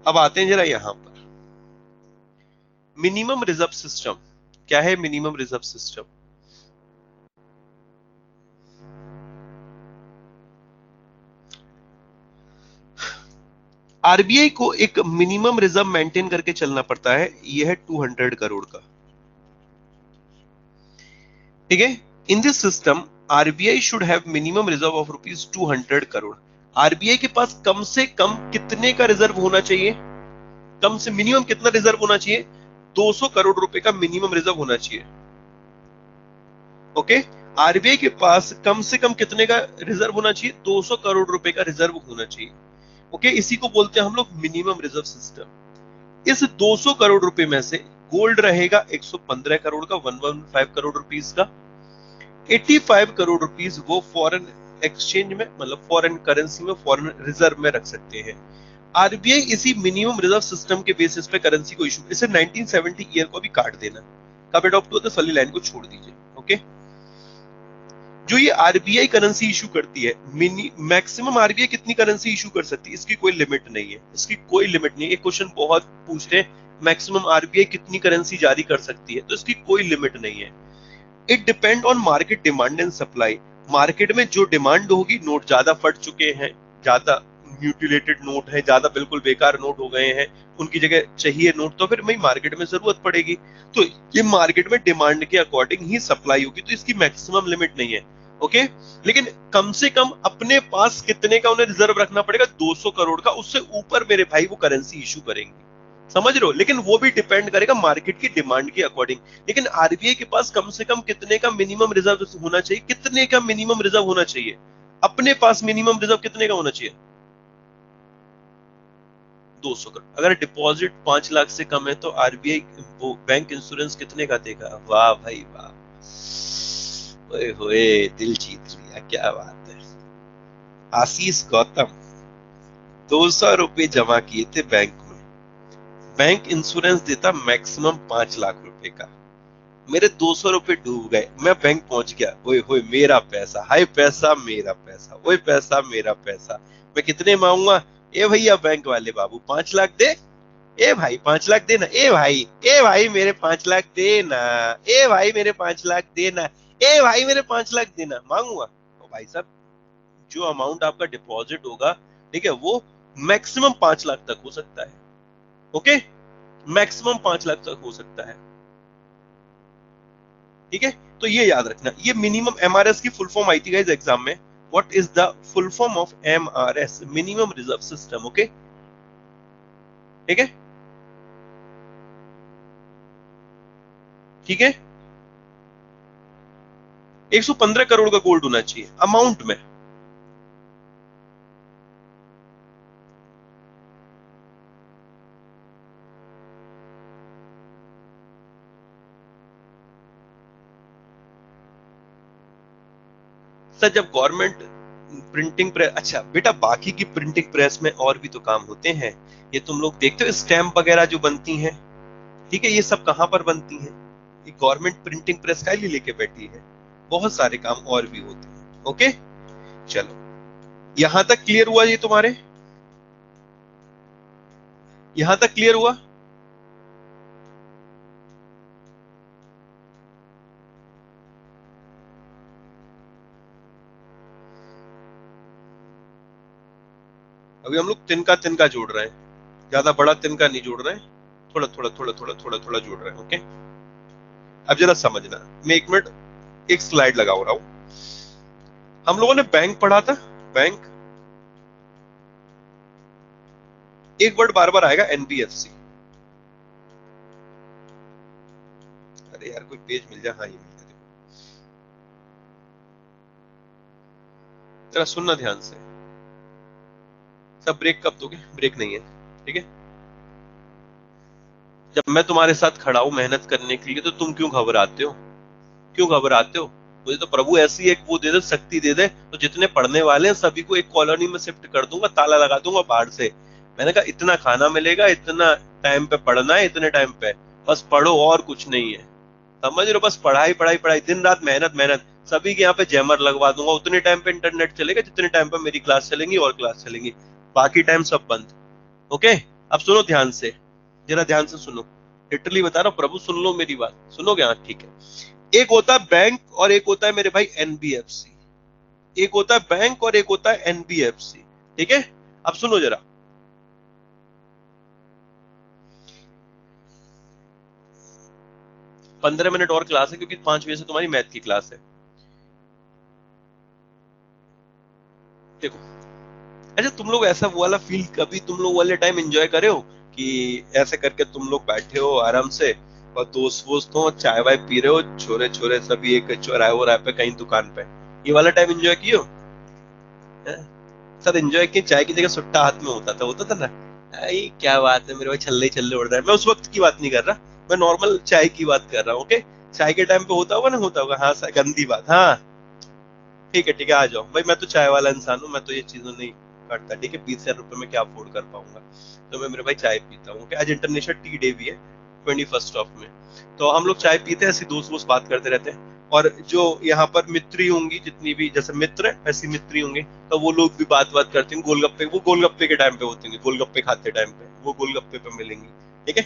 [SPEAKER 1] अब आते हैं जरा यहां पर, मिनिमम रिजर्व सिस्टम। क्या है मिनिमम रिजर्व सिस्टम? आरबीआई को एक मिनिमम रिजर्व मेंटेन करके चलना पड़ता है, यह है 200 करोड़ का। ठीक है, in this system RBI should have minimum reserve of ₹200 crore. RBI के पास कम से कम कितने का रिजर्व होना चाहिए? कम से मिनिमम कितना रिजर्व होना चाहिए? 200 करोड़ रुपए का मिनिमम रिजर्व होना चाहिए। ओके, आरबीआई के पास कम से कम कितने का रिजर्व होना चाहिए? 200 करोड़ रुपए का रिजर्व होना चाहिए। ओके, इसी को बोलते हैं हम लोग मिनिमम रिजर्व सिस्टम। इस 200 करोड़ रुपए में से गोल्ड रहेगा 115 करोड़ का, 115 करोड़ रुपीस का। 85 करोड़ रुपीस वो फॉरेन एक्सचेंज में, मतलब फॉरेन करेंसी में, फॉरेन रिजर्व में रख सकते हैं। आरबीआई इसी मिनिमम रिजर्व सिस्टम के बेसिस पे करेंसी को इशू, इसे 1970 ईयर को भी काट देना, कब अडॉप्ट हुआ तो सली लाइन को छोड़ दीजिए। ओके, जो ये आरबीआई करेंसी इशू करती है, मैक्सिमम आरबीआई कितनी करेंसी इशू कर सकती है? इसकी कोई लिमिट नहीं है, इसकी कोई लिमिट नहीं है। एक क्वेश्चन बहुत पूछते हैं, मैक्सिमम आरबीआई कितनी करेंसी जारी कर सकती है, तो इसकी कोई लिमिट नहीं है। It depend on market demand and supply. Market में जो डिमांड होगी, नोट ज्यादा फट चुके हैं, ज्यादा म्यूटिलेटेड नोट है, ज्यादा बिल्कुल बेकार नोट हो गए हैं, उनकी जगह चाहिए नोट, तो फिर वही मार्केट में जरूरत पड़ेगी। तो ये मार्केट में डिमांड के अकॉर्डिंग ही सप्लाई होगी, तो इसकी मैक्सिमम लिमिट नहीं है। ओके, लेकिन कम से कम अपने पास कितने का उन्हें रिजर्व रखना पड़ेगा? 200 करोड़ का। उससे ऊपर मेरे भाई वो करेंसी इशू करेंगे, समझ रहे हो? लेकिन वो भी डिपेंड करेगा मार्केट की डिमांड के अकॉर्डिंग। लेकिन आरबीआई के पास कम से कम कितने का मिनिमम रिजर्व होना चाहिए? कितने का मिनिमम रिजर्व होना चाहिए? अपने पास मिनिमम रिजर्व कितने का होना चाहिए? 200 करोड़। अगर डिपॉजिट 5 लाख से कम है तो आरबीआई वो बैंक इंश्योरेंस कितने का देगा? वाह भाई वाह, ओए होए, दिल जीत लिया, क्या बात है। आशीष गौतम 200 रुपए जमा किए थे बैंक में, बैंक इंश्योरेंस देता मैक्सिमम 5 लाख रुपए का। मेरे 200 रुपए डूब गए, मैं बैंक पहुंच गया, ओए होए मेरा पैसा, हाय पैसा मेरा पैसा, ओए पैसा मेरा पैसा, मैं कितने मांगूंगा? ए भैया बैंक वाले बाबू 5 लाख दे, ए भाई 5 लाख देना, ए भाई, ए भाई मेरे 5 लाख देना, ए भाई मेरे 5 लाख देना, ए भाई मेरे 5 लाख देना, मांगूंगा। तो भाई साहब, जो अमाउंट आपका डिपॉजिट होगा, ठीक है, वो मैक्सिमम 5 लाख तक हो सकता है। ओके, मैक्सिमम 5 लाख तक हो सकता है। ठीक है, तो ये याद रखना, ये मिनिमम एमआरएस की फुल फॉर्म आई थी गाइस एग्जाम में। What is the full form of MRS? Minimum reserve system. Okay, ठीक है, ठीक है। 115 करोड़ का गोल्ड होना चाहिए अमाउंट में। सर जब गवर्नमेंट प्रिंटिंग प्रेस, अच्छा बेटा बाकी की प्रिंटिंग प्रेस में और भी तो काम होते हैं, ये तुम लोग देखते हो स्टैम्प वगैरह जो बनती हैं, ठीक है, ये सब कहां पर बनती हैं? ये गवर्नमेंट प्रिंटिंग प्रेस का ही लेके बैठी है, बहुत सारे काम और भी होते हैं। ओके, चलो, यहां तक क्लियर हुआ ये तुम्हारे? यहां तक क्लियर हुआ? अभी हम लोग तिनका तिनका जोड़ रहे हैं। ज्यादा बड़ा तिनका नहीं जोड़ रहे हैं, थोड़ा थोड़ा थोड़ा थोड़ा थोड़ा थोड़ा जोड़ रहे हैं। ओके, अब जरा समझना, मैं 1 मिनट एक स्लाइड लगा रहा हूं। हम लोगों ने बैंक पढ़ा था, बैंक, एक वर्ड बार बार आएगा, एनबीएफसी। अरे यार कोई पेज मिल जाए, हाँ ये मिल जाए, जरा सुनना ध्यान से। सब ब्रेक कब दोगे? ब्रेक नहीं है, ठीक है। जब मैं तुम्हारे साथ खड़ा हूं मेहनत करने के लिए, तो तुम क्यों घबराते हो? क्यों घबराते हो? मुझे तो प्रभु ऐसी एक वो दे दे, शक्ति दे दे, तो जितने पढ़ने वाले हैं सभी को एक कॉलोनी में शिफ्ट कर दूंगा, ताला लगा दूंगा बाहर से। मैंने कहा इतना खाना मिलेगा, इतना टाइम पे पढ़ना है, इतने टाइम पे बस पढ़ो, और कुछ नहीं है। समझ रहे हो? बस पढ़ाई पढ़ाई पढ़ाई, दिन रात मेहनत मेहनत। सभी के यहाँ पे जैमर लगवा दूंगा, उतने टाइम पे इंटरनेट चलेगा जितने टाइम पे मेरी क्लास चलेंगी और क्लास चलेंगी, बाकी टाइम सब बंद। ओके, अब सुनो ध्यान से, जरा ध्यान से सुनो, लिटरली बता रहा हूं, प्रभु सुन लो मेरी बात, सुनोगे? हाँ ठीक है। एक होता है बैंक और एक होता है मेरे भाई एनबीएफसी। एक होता है बैंक और एक होता है एनबीएफसी, ठीक है। अब सुनो जरा, 15 मिनट और क्लास है, क्योंकि 5 बजे से तुम्हारी मैथ की क्लास है। देखो, अच्छा तुम लोग ऐसा वो वाला फील कभी तुम लोग वाले टाइम एंजॉय करे हो कि ऐसे करके तुम लोग बैठे हो आराम से, और दोस्त वोस्त हो, चाय वाय पी रहे हो, छोरे छोरे सभी एक चौराहे वोराहे पे कहीं दुकान पे, ये वाला टाइम एंजॉय किए हो? हैं? सर एंजॉय किए, चाय की जगह सुट्टा हाथ में होता था ना। आई क्या बात है मेरे भाई, छल्ले ही छल्ले उड़ रहा है। मैं उस वक्त की बात नहीं कर रहा, मैं नॉर्मल चाय की बात कर रहा हूँ। ओके, चाय के टाइम पे होता होगा ना, होता होगा, हाँ गंदी बात, हाँ ठीक है आ जाओ भाई, मैं तो चाय वाला इंसान हूँ, मैं तो ये चीजें नहीं करता, ठीक है। 20,000 रुपए में क्या अफोर्ड कर पाऊंगा, तो मैं मेरे भाई चाय पीता हूँ। आज इंटरनेशनल टी डे भी है, 21 में, तो हम लोग चाय पीते हैं, ऐसी दोस्त वोस्त बात करते रहते हैं। और जो यहाँ पर मित्री होंगी, जितनी भी जैसे मित्र है ऐसी मित्री होंगे, तो वो लोग भी बात बात करते हैं, गोलगप्पे, वो गोलगप्पे के टाइम पे होते हैं, गोलगप्पे खाते टाइम पे वो गोलगप्पे पे मिलेंगी, ठीक है।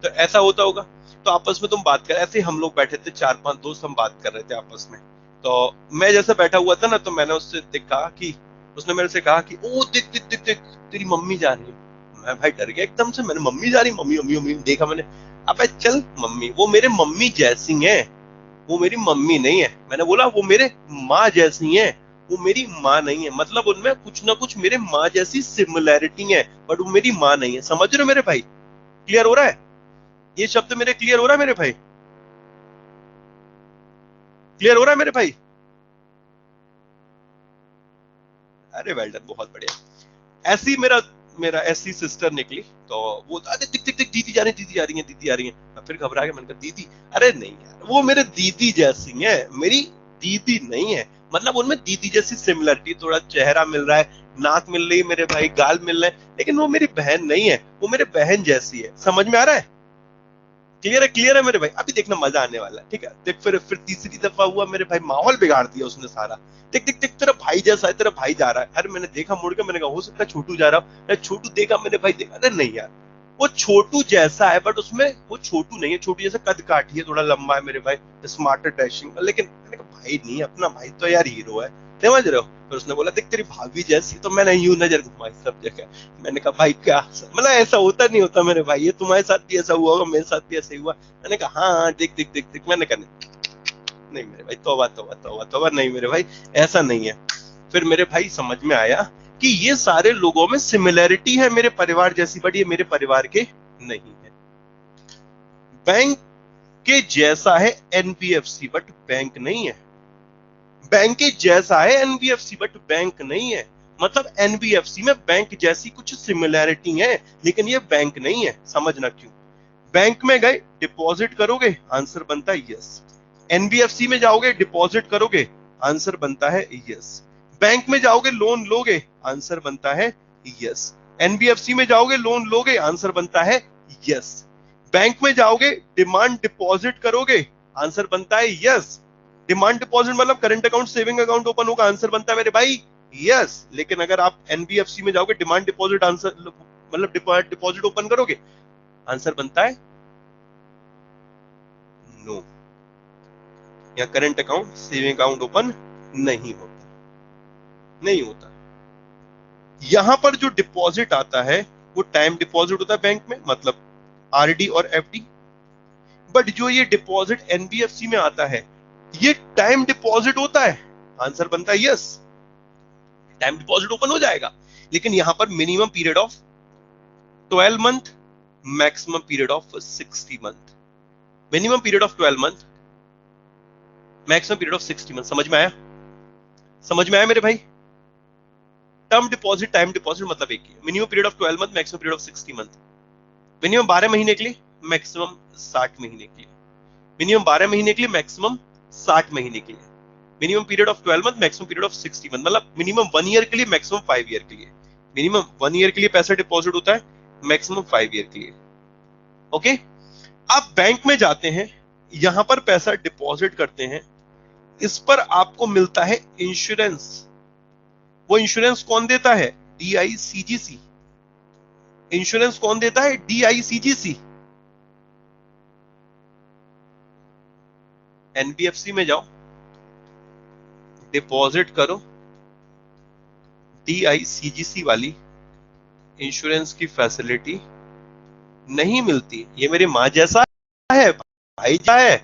[SPEAKER 1] तो ऐसा होता होगा, तो आपस में तुम बात कर, ऐसे ही हम लोग बैठे थे 4-5 दोस्त, हम बात कर रहे थे आपस में। तो मैं जैसे बैठा हुआ था ना, तो मैंने उससे देखा कि, उसने मेरे से कहा कि ओ देख देख देख देख, तेरी मम्मी जा रही है। मैं भाई डर गया एकदम से, मैंने मम्मी जा रही, मम्मी मम्मी मम्मी देखा मैंने, अबे चल मम्मी, वो मेरे मम्मी जैसी है, वो मेरी मम्मी नहीं है। मैंने बोला वो मेरे माँ जैसी है, वो मेरी माँ नहीं है, मतलब उनमें कुछ ना कुछ मेरे माँ जैसी सिमिलैरिटी है, बट वो मेरी माँ नहीं है। समझ रहे हो मेरे भाई? क्लियर हो रहा है? ये शब्द मेरे क्लियर हो रहा है मेरे भाई? क्लियर हो रहा है मेरे भाई? अरे वेल डन, बहुत बढ़िया। ऐसी मेरा मेरा ऐसी सिस्टर निकली, तो वो अरे दिख दिख दिख, दीदी जा रही है, दीदी जा रही है, दीदी जा रही है। मैं फिर घबरा गया, मैंने कहा दीदी, अरे नहीं यार, वो मेरे दीदी जैसी है, मेरी दीदी नहीं है। मतलब उनमें दीदी जैसी सिमिलरिटी, थोड़ा चेहरा मिल रहा है, नाक मिल रही है मेरे भाई, गाल मिल रहे हैं, लेकिन वो मेरी बहन नहीं है, वो मेरे बहन जैसी है। समझ में आ रहा है? क्लियर है मेरे भाई? अभी देखना मजा आने वाला है, ठीक है। देख फिर तीसरी दफा हुआ मेरे भाई, माहौल बिगाड़ दिया उसने सारा। देख देख देख, तेरा भाई जैसा है, तेरा भाई जा रहा है। अरे मैंने देखा मुड़ के, मैंने कहा हो सकता है छोटू जा रहा हो। छोटू देखा मेरे भाई, देखा, अरे नहीं यार, वो छोटू जैसा है, बट उसमें वो छोटू नहीं है। छोटू जैसा कद काठी है, थोड़ा लंबा है मेरे भाई, स्मार्टर डैशिंग, लेकिन मैंने कहा भाई नहीं, अपना भाई तो यार हीरो है, समझ रहे हो? फिर उसने बोला देख तेरी भाभी जैसी, तो मैंने यूं नजर घुमाई सब जगह। मैंने कहा भाई क्या, मतलब ऐसा होता नहीं होता मेरे भाई, ये तुम्हारे साथ भी ऐसा हुआ होगा, मेरे साथ भी ऐसा ही हुआ। मैंने कहा हाँ हाँ, देख देख देख देख। मैंने कहा नहीं मेरे भाई, तौबा तौबा तौबा तौबा, नहीं मेरे भाई, ऐसा नहीं है। फिर मेरे भाई समझ में आया कि ये सारे लोगों में सिमिलैरिटी है मेरे परिवार जैसी, बट ये मेरे परिवार के नहीं है। बैंक के जैसा है एनबीएफसी, बट बैंक नहीं है। बैंक के जैसा है एनबीएफसी, बट बैंक नहीं है। मतलब एनबीएफसी में बैंक जैसी कुछ सिमिलैरिटी है, लेकिन ये बैंक नहीं है। समझना क्यों? बैंक में गए, डिपॉजिट करोगे, आंसर बनता है यस। एनबीएफसी में जाओगे, डिपॉजिट करोगे, आंसर बनता है यस। बैंक में जाओगे, लोन लोगे, आंसर बनता है यस। एनबीएफसी में जाओगे, लोन लोगे, आंसर बनता है यस। बैंक में जाओगे, डिमांड डिपॉजिट करोगे, आंसर बनता है यस। डिमांड डिपॉजिट मतलब current account, saving account open होगा, आंसर बनता है मेरे भाई यस। लेकिन अगर आप एनबीएफसी में जाओगे, डिमांड डिपॉजिट आंसर मतलब डिपॉजिट ओपन करोगे, आंसर बनता है नो। या current account, saving account open नहीं होता, नहीं होता। यहां पर जो डिपॉजिट आता है, वो टाइम डिपॉजिट होता है बैंक में, मतलब आरडी और एफडी। बट जो ये डिपॉजिट एनबीएफसी में आता है ये टाइम डिपॉजिट होता है। आंसर बनता है यस, टाइम डिपॉजिट ओपन हो जाएगा, लेकिन यहां पर minimum period of 12 month, maximum period of 60 month. Minimum period of 12 month, maximum period of 60 month. समझ में आया? समझ में आया मेरे भाई? टर्म डिपॉजिट टाइम डिपॉजिट मतलब एक ही, minimum period of 12 month, maximum period of 60 month. Minimum 12 महीने के लिए, मैक्सिमम 60 महीने के लिए। मिनिमम 12 महीने के लिए, मैक्सिमम 60 महीने के लिए। Minimum period of 12 month, maximum period of 60 month, मतलब मिनिमम 1 ईयर के लिए, मैक्सिमम 5 ईयर के लिए। मिनिमम 1 ईयर के लिए पैसा डिपॉजिट होता है, मैक्सिमम 5 ईयर के लिए। ओके, आप बैंक में जाते हैं, यहां पर पैसा डिपॉजिट करते हैं, इस पर आपको मिलता है इंश्योरेंस। वो इंश्योरेंस कौन देता है? DICGC। इंश्योरेंस कौन देता है? DICGC। एनबीएफसी में जाओ, डिपॉजिट करो, DICGC वाली इंश्योरेंस की फैसिलिटी नहीं मिलती। ये मेरी माँ जैसा है, भाई जैसा है,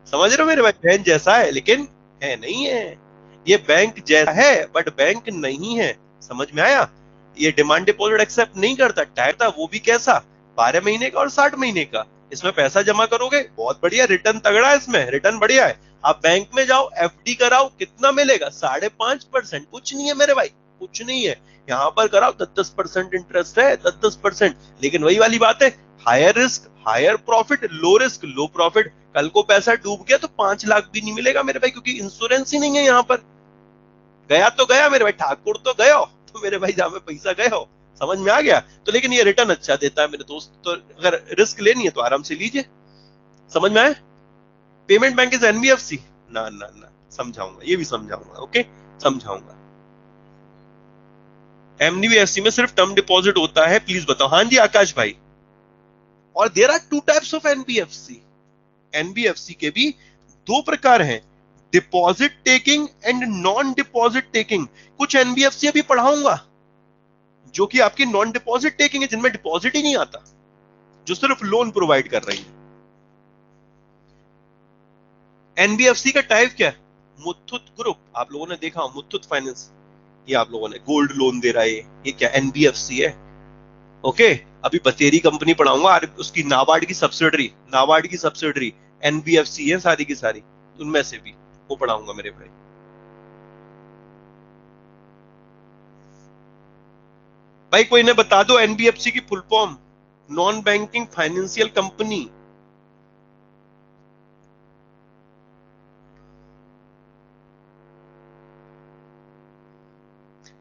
[SPEAKER 1] समझ रहे हो मेरे भाई, बहन जैसा है, लेकिन है नहीं है। ये बैंक जैसा है बट बैंक नहीं है। समझ में आया? ये डिमांड डिपॉजिट एक्सेप्ट नहीं करता। टाइम था वो भी कैसा, 12 महीने का और 60 महीने का। इसमें पैसा जमा करोगे, बहुत बढ़िया, रिटर्न तगड़ा है, इसमें रिटर्न बढ़िया है। आप बैंक में जाओ, एफडी कराओ, कितना मिलेगा? 5.5%। कुछ नहीं है मेरे भाई, कुछ नहीं है। यहाँ पर कराओ 10% इंटरेस्ट है, 10%। लेकिन वही वाली बात है, higher risk higher profit, low risk low profit. कल को पैसा डूब गया तो 5 लाख भी नहीं मिलेगा मेरे भाई, क्योंकि इंश्योरेंस ही नहीं है यहाँ पर। गया तो गया मेरे भाई, ठाकुर तो गया तो मेरे भाई, जहां पे पैसा गया हो। समझ में आ गया? तो लेकिन ये रिटर्न अच्छा देता है मेरे दोस्त, तो अगर रिस्क लेनी है तो आराम से लीजिए। समझ में आए? Payment bank is NBFC? ना ना ना, समझाऊंगा, ये भी समझाऊंगा। ओके, समझाऊंगा। एनबीएफसी में सिर्फ टर्म डिपॉजिट होता है, प्लीज बताओ। हाँ जी आकाश भाई। और there are 2 types of NBFC. NBFC के भी 2 प्रकार हैं, deposit taking and non deposit taking. कुछ एनबीएफसी अभी पढ़ाऊंगा जो कि आपकी नॉन डिपॉजिट टेकिंग है, जिनमें डिपॉजिट ही नहीं आता, जो सिर्फ लोन प्रोवाइड कर रही है। एनबीएफसी का टाइप क्या है? मुथुट ग्रुप, आप लोगों ने देखा, मुथुट फाइनेंस, ये आप लोगों ने गोल्ड लोन दे रहा है, ये क्या एनबीएफसी है? ओके, अभी बतेरी कंपनी पढ़ाऊंगा, उसकी नाबार्ड की सब्सिडरी, नाबार्ड की सब्सिडरी एनबीएफसी है सारी की सारी, उनमें से भी वो पढ़ाऊंगा मेरे भाई। भाई कोई ने बता दो एनबीएफसी की full form, non banking financial company.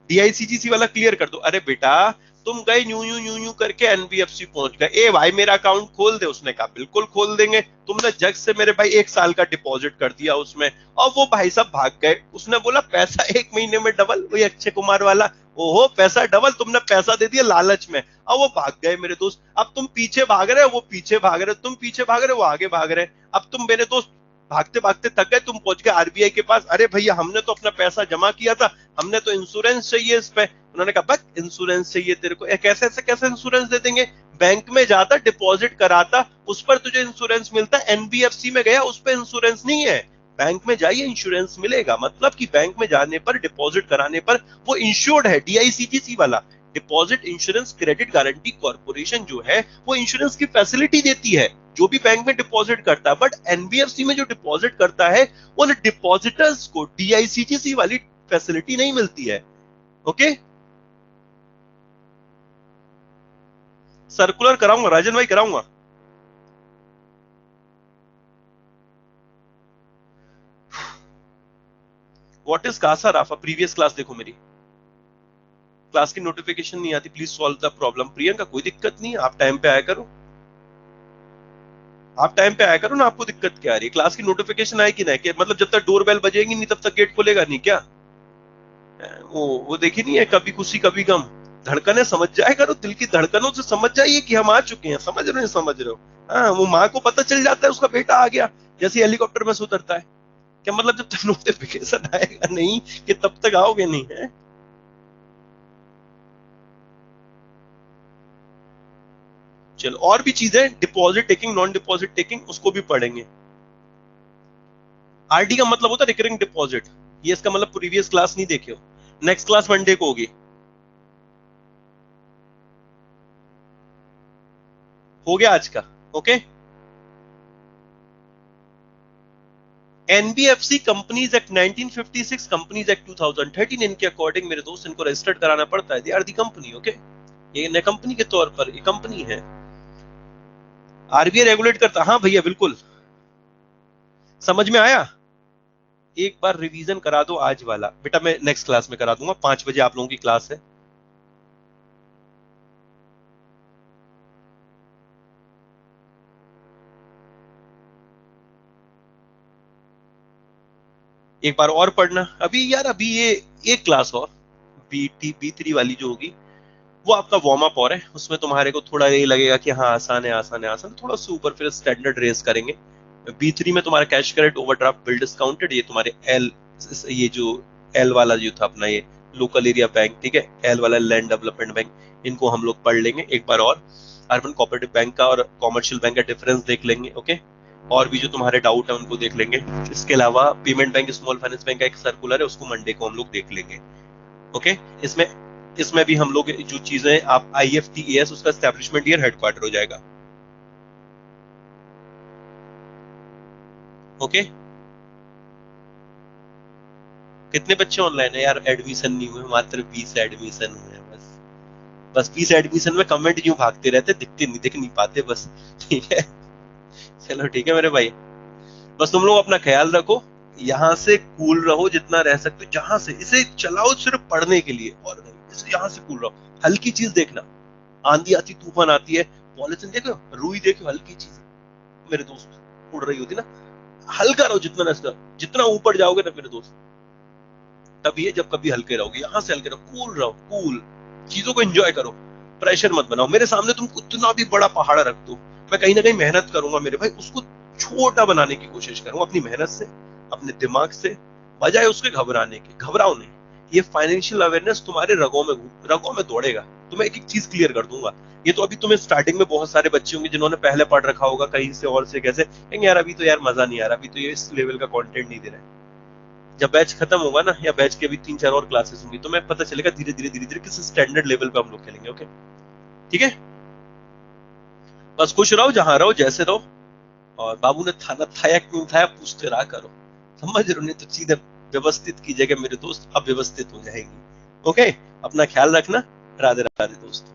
[SPEAKER 1] DICGC वाला क्लियर कर दो। अरे बेटा, तुम गए यूं यूं यूं यूं करके एनबीएफसी पहुंच गए, ए भाई मेरा अकाउंट खोल दे, उसने कहा बिल्कुल खोल देंगे। तुमने जग से मेरे भाई 1 साल का डिपॉजिट कर दिया उसमें, और वो भाई साहब भाग गए। उसने बोला पैसा 1 महीने में डबल, वही अक्षय कुमार वाला, ओहो पैसा डबल, तुमने पैसा दे दिया लालच में, और वो भाग गए मेरे दोस्त। अब तुम पीछे भाग रहे हो, वो पीछे भाग रहे हो, तुम पीछे भाग रहे हो, वो आगे भाग रहे। अब तुम मेरे दोस्त भागते भागते थक गए, तुम पहुंच गए आरबीआई के पास। अरे भैया हमने तो अपना पैसा जमा किया था, हमने तो इंश्योरेंस चाहिए इस पे। उन्होंने कहा बस इंश्योरेंस चाहिए तेरे को, कैसे ऐसे कैसे इंश्योरेंस दे देंगे? बैंक में जाता, डिपॉजिट कराता, उस पर तुझे इंश्योरेंस मिलता। एनबीएफसी में गया, उस पर इंश्योरेंस नहीं है। बैंक में जाइए, इंश्योरेंस मिलेगा, मतलब कि बैंक में जाने पर, डिपॉजिट कराने पर वो इंश्योर्ड है। डीआईसीजीसी वाला deposit insurance credit guarantee corporation जो है, वो इंश्योरेंस की फैसिलिटी देती है जो भी बैंक में डिपॉजिट करता है। बट एनबीएफसी में जो डिपॉजिट करता है, उन डिपॉजिटर्स को डीआईसीजीसी वाली फैसिलिटी नहीं मिलती है। ओके, सर्कुलर कराऊंगा राजन भाई, कराऊंगा। व्हाट इज कासा राफा? प्रीवियस क्लास देखो मेरी, क्लास की नोटिफिकेशन नहीं आती, please solve the problem. Priyanka कोई दिक्कत नहीं है, आप टाइम पे आया करो, आप टाइम पे आया करो ना, आपको दिक्कत क्या आ रही है? क्लास की नोटिफिकेशन आएगी ना, कि मतलब जब तक डोर बेल बजेगी नहीं तब तक गेट खुलेगा नहीं क्या? वो देखी नहीं है, कभी खुशी कभी गम, धड़कने समझ जाए करो, दिल की धड़कनों से समझ जाइए कि हम आ चुके हैं। समझ रहे हो? समझ रहे हो? हाँ, वो माँ को पता चल जाता है उसका बेटा आ गया, जैसे हेलीकॉप्टर में से उतरता है। क्या मतलब जब तक नोटिफिकेशन आएगा नहीं कि तब तक आओगे नहीं है? चलो और भी चीजें, deposit taking, non deposit taking, उसको भी पढ़ेंगे। आरडी का मतलब होता है रिकरिंग डिपॉजिट, ये इसका मतलब प्रीवियस क्लास नहीं देखे हो, नेक्स्ट क्लास मंडे को होगी। हो गया आज का, okay. NBFC companies act 1956, companies act 2013, इनके अकॉर्डिंग मेरे दोस्त इनको रजिस्टर्ड कराना पड़ता है, they are the company, okay. ये न कंपनी के तौर पर ये कंपनी है, आरबीआई रेगुलेट करता। हाँ भैया बिल्कुल, समझ में आया। एक बार रिवीजन करा दो आज वाला बेटा, मैं नेक्स्ट क्लास में करा दूंगा, 5 बजे आप लोगों की क्लास है। एक बार और पढ़ना अभी यार, अभी ये एक क्लास और बी3 वाली जो होगी वो आपका वार्म अप और है, उसमें तुम्हारे को थोड़ा ये लगेगा कि हाँ आसान है, आसान है, आसान, थोड़ा सा ऊपर फिर स्टैंडर्ड रेस करेंगे। बी3 में तुम्हारा cash credit overdraft bill discounted, ये तुम्हारे एल, ये जो एल वाला जो था अपना ये लोकल एरिया बैंक, ठीक है, एल वाला लैंड डेवलपमेंट बैंक, इनको हम लोग पढ़ लेंगे एक बार और। अर्बन कोऑपरेटिव बैंक का और कॉमर्शियल बैंक का डिफरेंस देख लेंगे, ओके। और भी जो तुम्हारे डाउट है उनको देख लेंगे। इसके अलावा payment bank, small finance bank का एक सर्कुलर है, उसको मंडे को हम लोग देख लेंगे, ओके। इसमें इसमें भी हम लोग जो चीजें आप IFTAS, उसका एस्टेब्लिशमेंट ईयर हेडक्वार्टर हो जाएगा, ओके। कितने बच्चे ऑनलाइन है यार, एडमिशन नहीं हुए, मात्र 20 एडमिशन हुए हैं बस। बस 20 एडमिशन में कमेंट यूं भागते रहते, दिखते नहीं, दिख नहीं पाते बस, ठीक है। चलो ठीक है मेरे भाई, बस तुम लोग अपना ख्याल रखो, यहाँ से कूल रहो जितना रह सकते हो, जहां से इसे चलाओ सिर्फ पढ़ने के लिए और नहीं, इसे यहाँ से कूल रहो। हल्की चीज देखना, आंधी आती तूफान आती है, पॉलिथीन देखो, रुई देखो, हल्की चीज मेरे दोस्त उड़ रही होती ना, हल्का रहो जितना ना, जितना ऊपर जाओगे ना मेरे दोस्त, तभी है जब कभी हल्के रहोगे, यहाँ से हल्के रहो, कूल रहो, कूल, चीजों को एंजॉय करो, प्रेशर मत बनाओ। मेरे सामने तुम कितना भी बड़ा पहाड़ रख दो, मैं कहीं ना कहीं मेहनत करूंगा मेरे भाई, उसको छोटा बनाने की कोशिश करूंगा अपनी मेहनत से, अपने दिमाग से, बजाय उसके घबराने के। घबराओ नहीं, ये फाइनेंशियल अवेयरनेस तुम्हारे रगों में दौड़ेगा। तुम्हें एक एक चीज क्लियर कर दूंगा। ये तो अभी तुम्हें स्टार्टिंग में बहुत सारे बच्चे होंगे जिन्होंने पहले पढ़ रखा होगा कहीं से और से कैसे, कहेंगे यार अभी तो यार मजा नहीं आ रहा, अभी तो ये इस लेवल का कंटेंट नहीं दे रहा है। जब बैच खत्म होगा ना, या बैच के अभी 3-4 और क्लासेस होंगी, तो मैं पता चलेगा धीरे धीरे धीरे धीरे किस स्टैंडर्ड लेवल पे हम लोग खेलेंगे, ओके। ठीक है, बस खुश रहो जहां रहो, जैसे रहो, और बाबू ने थाना थाया क्यों थाया पूछते रहा करो, समझ रहे हो, नहीं तो सीधे व्यवस्थित की जगह मेरे दोस्त अव्यवस्थित हो जाएगी, ओके। अपना ख्याल रखना, राधे राधे दोस्त।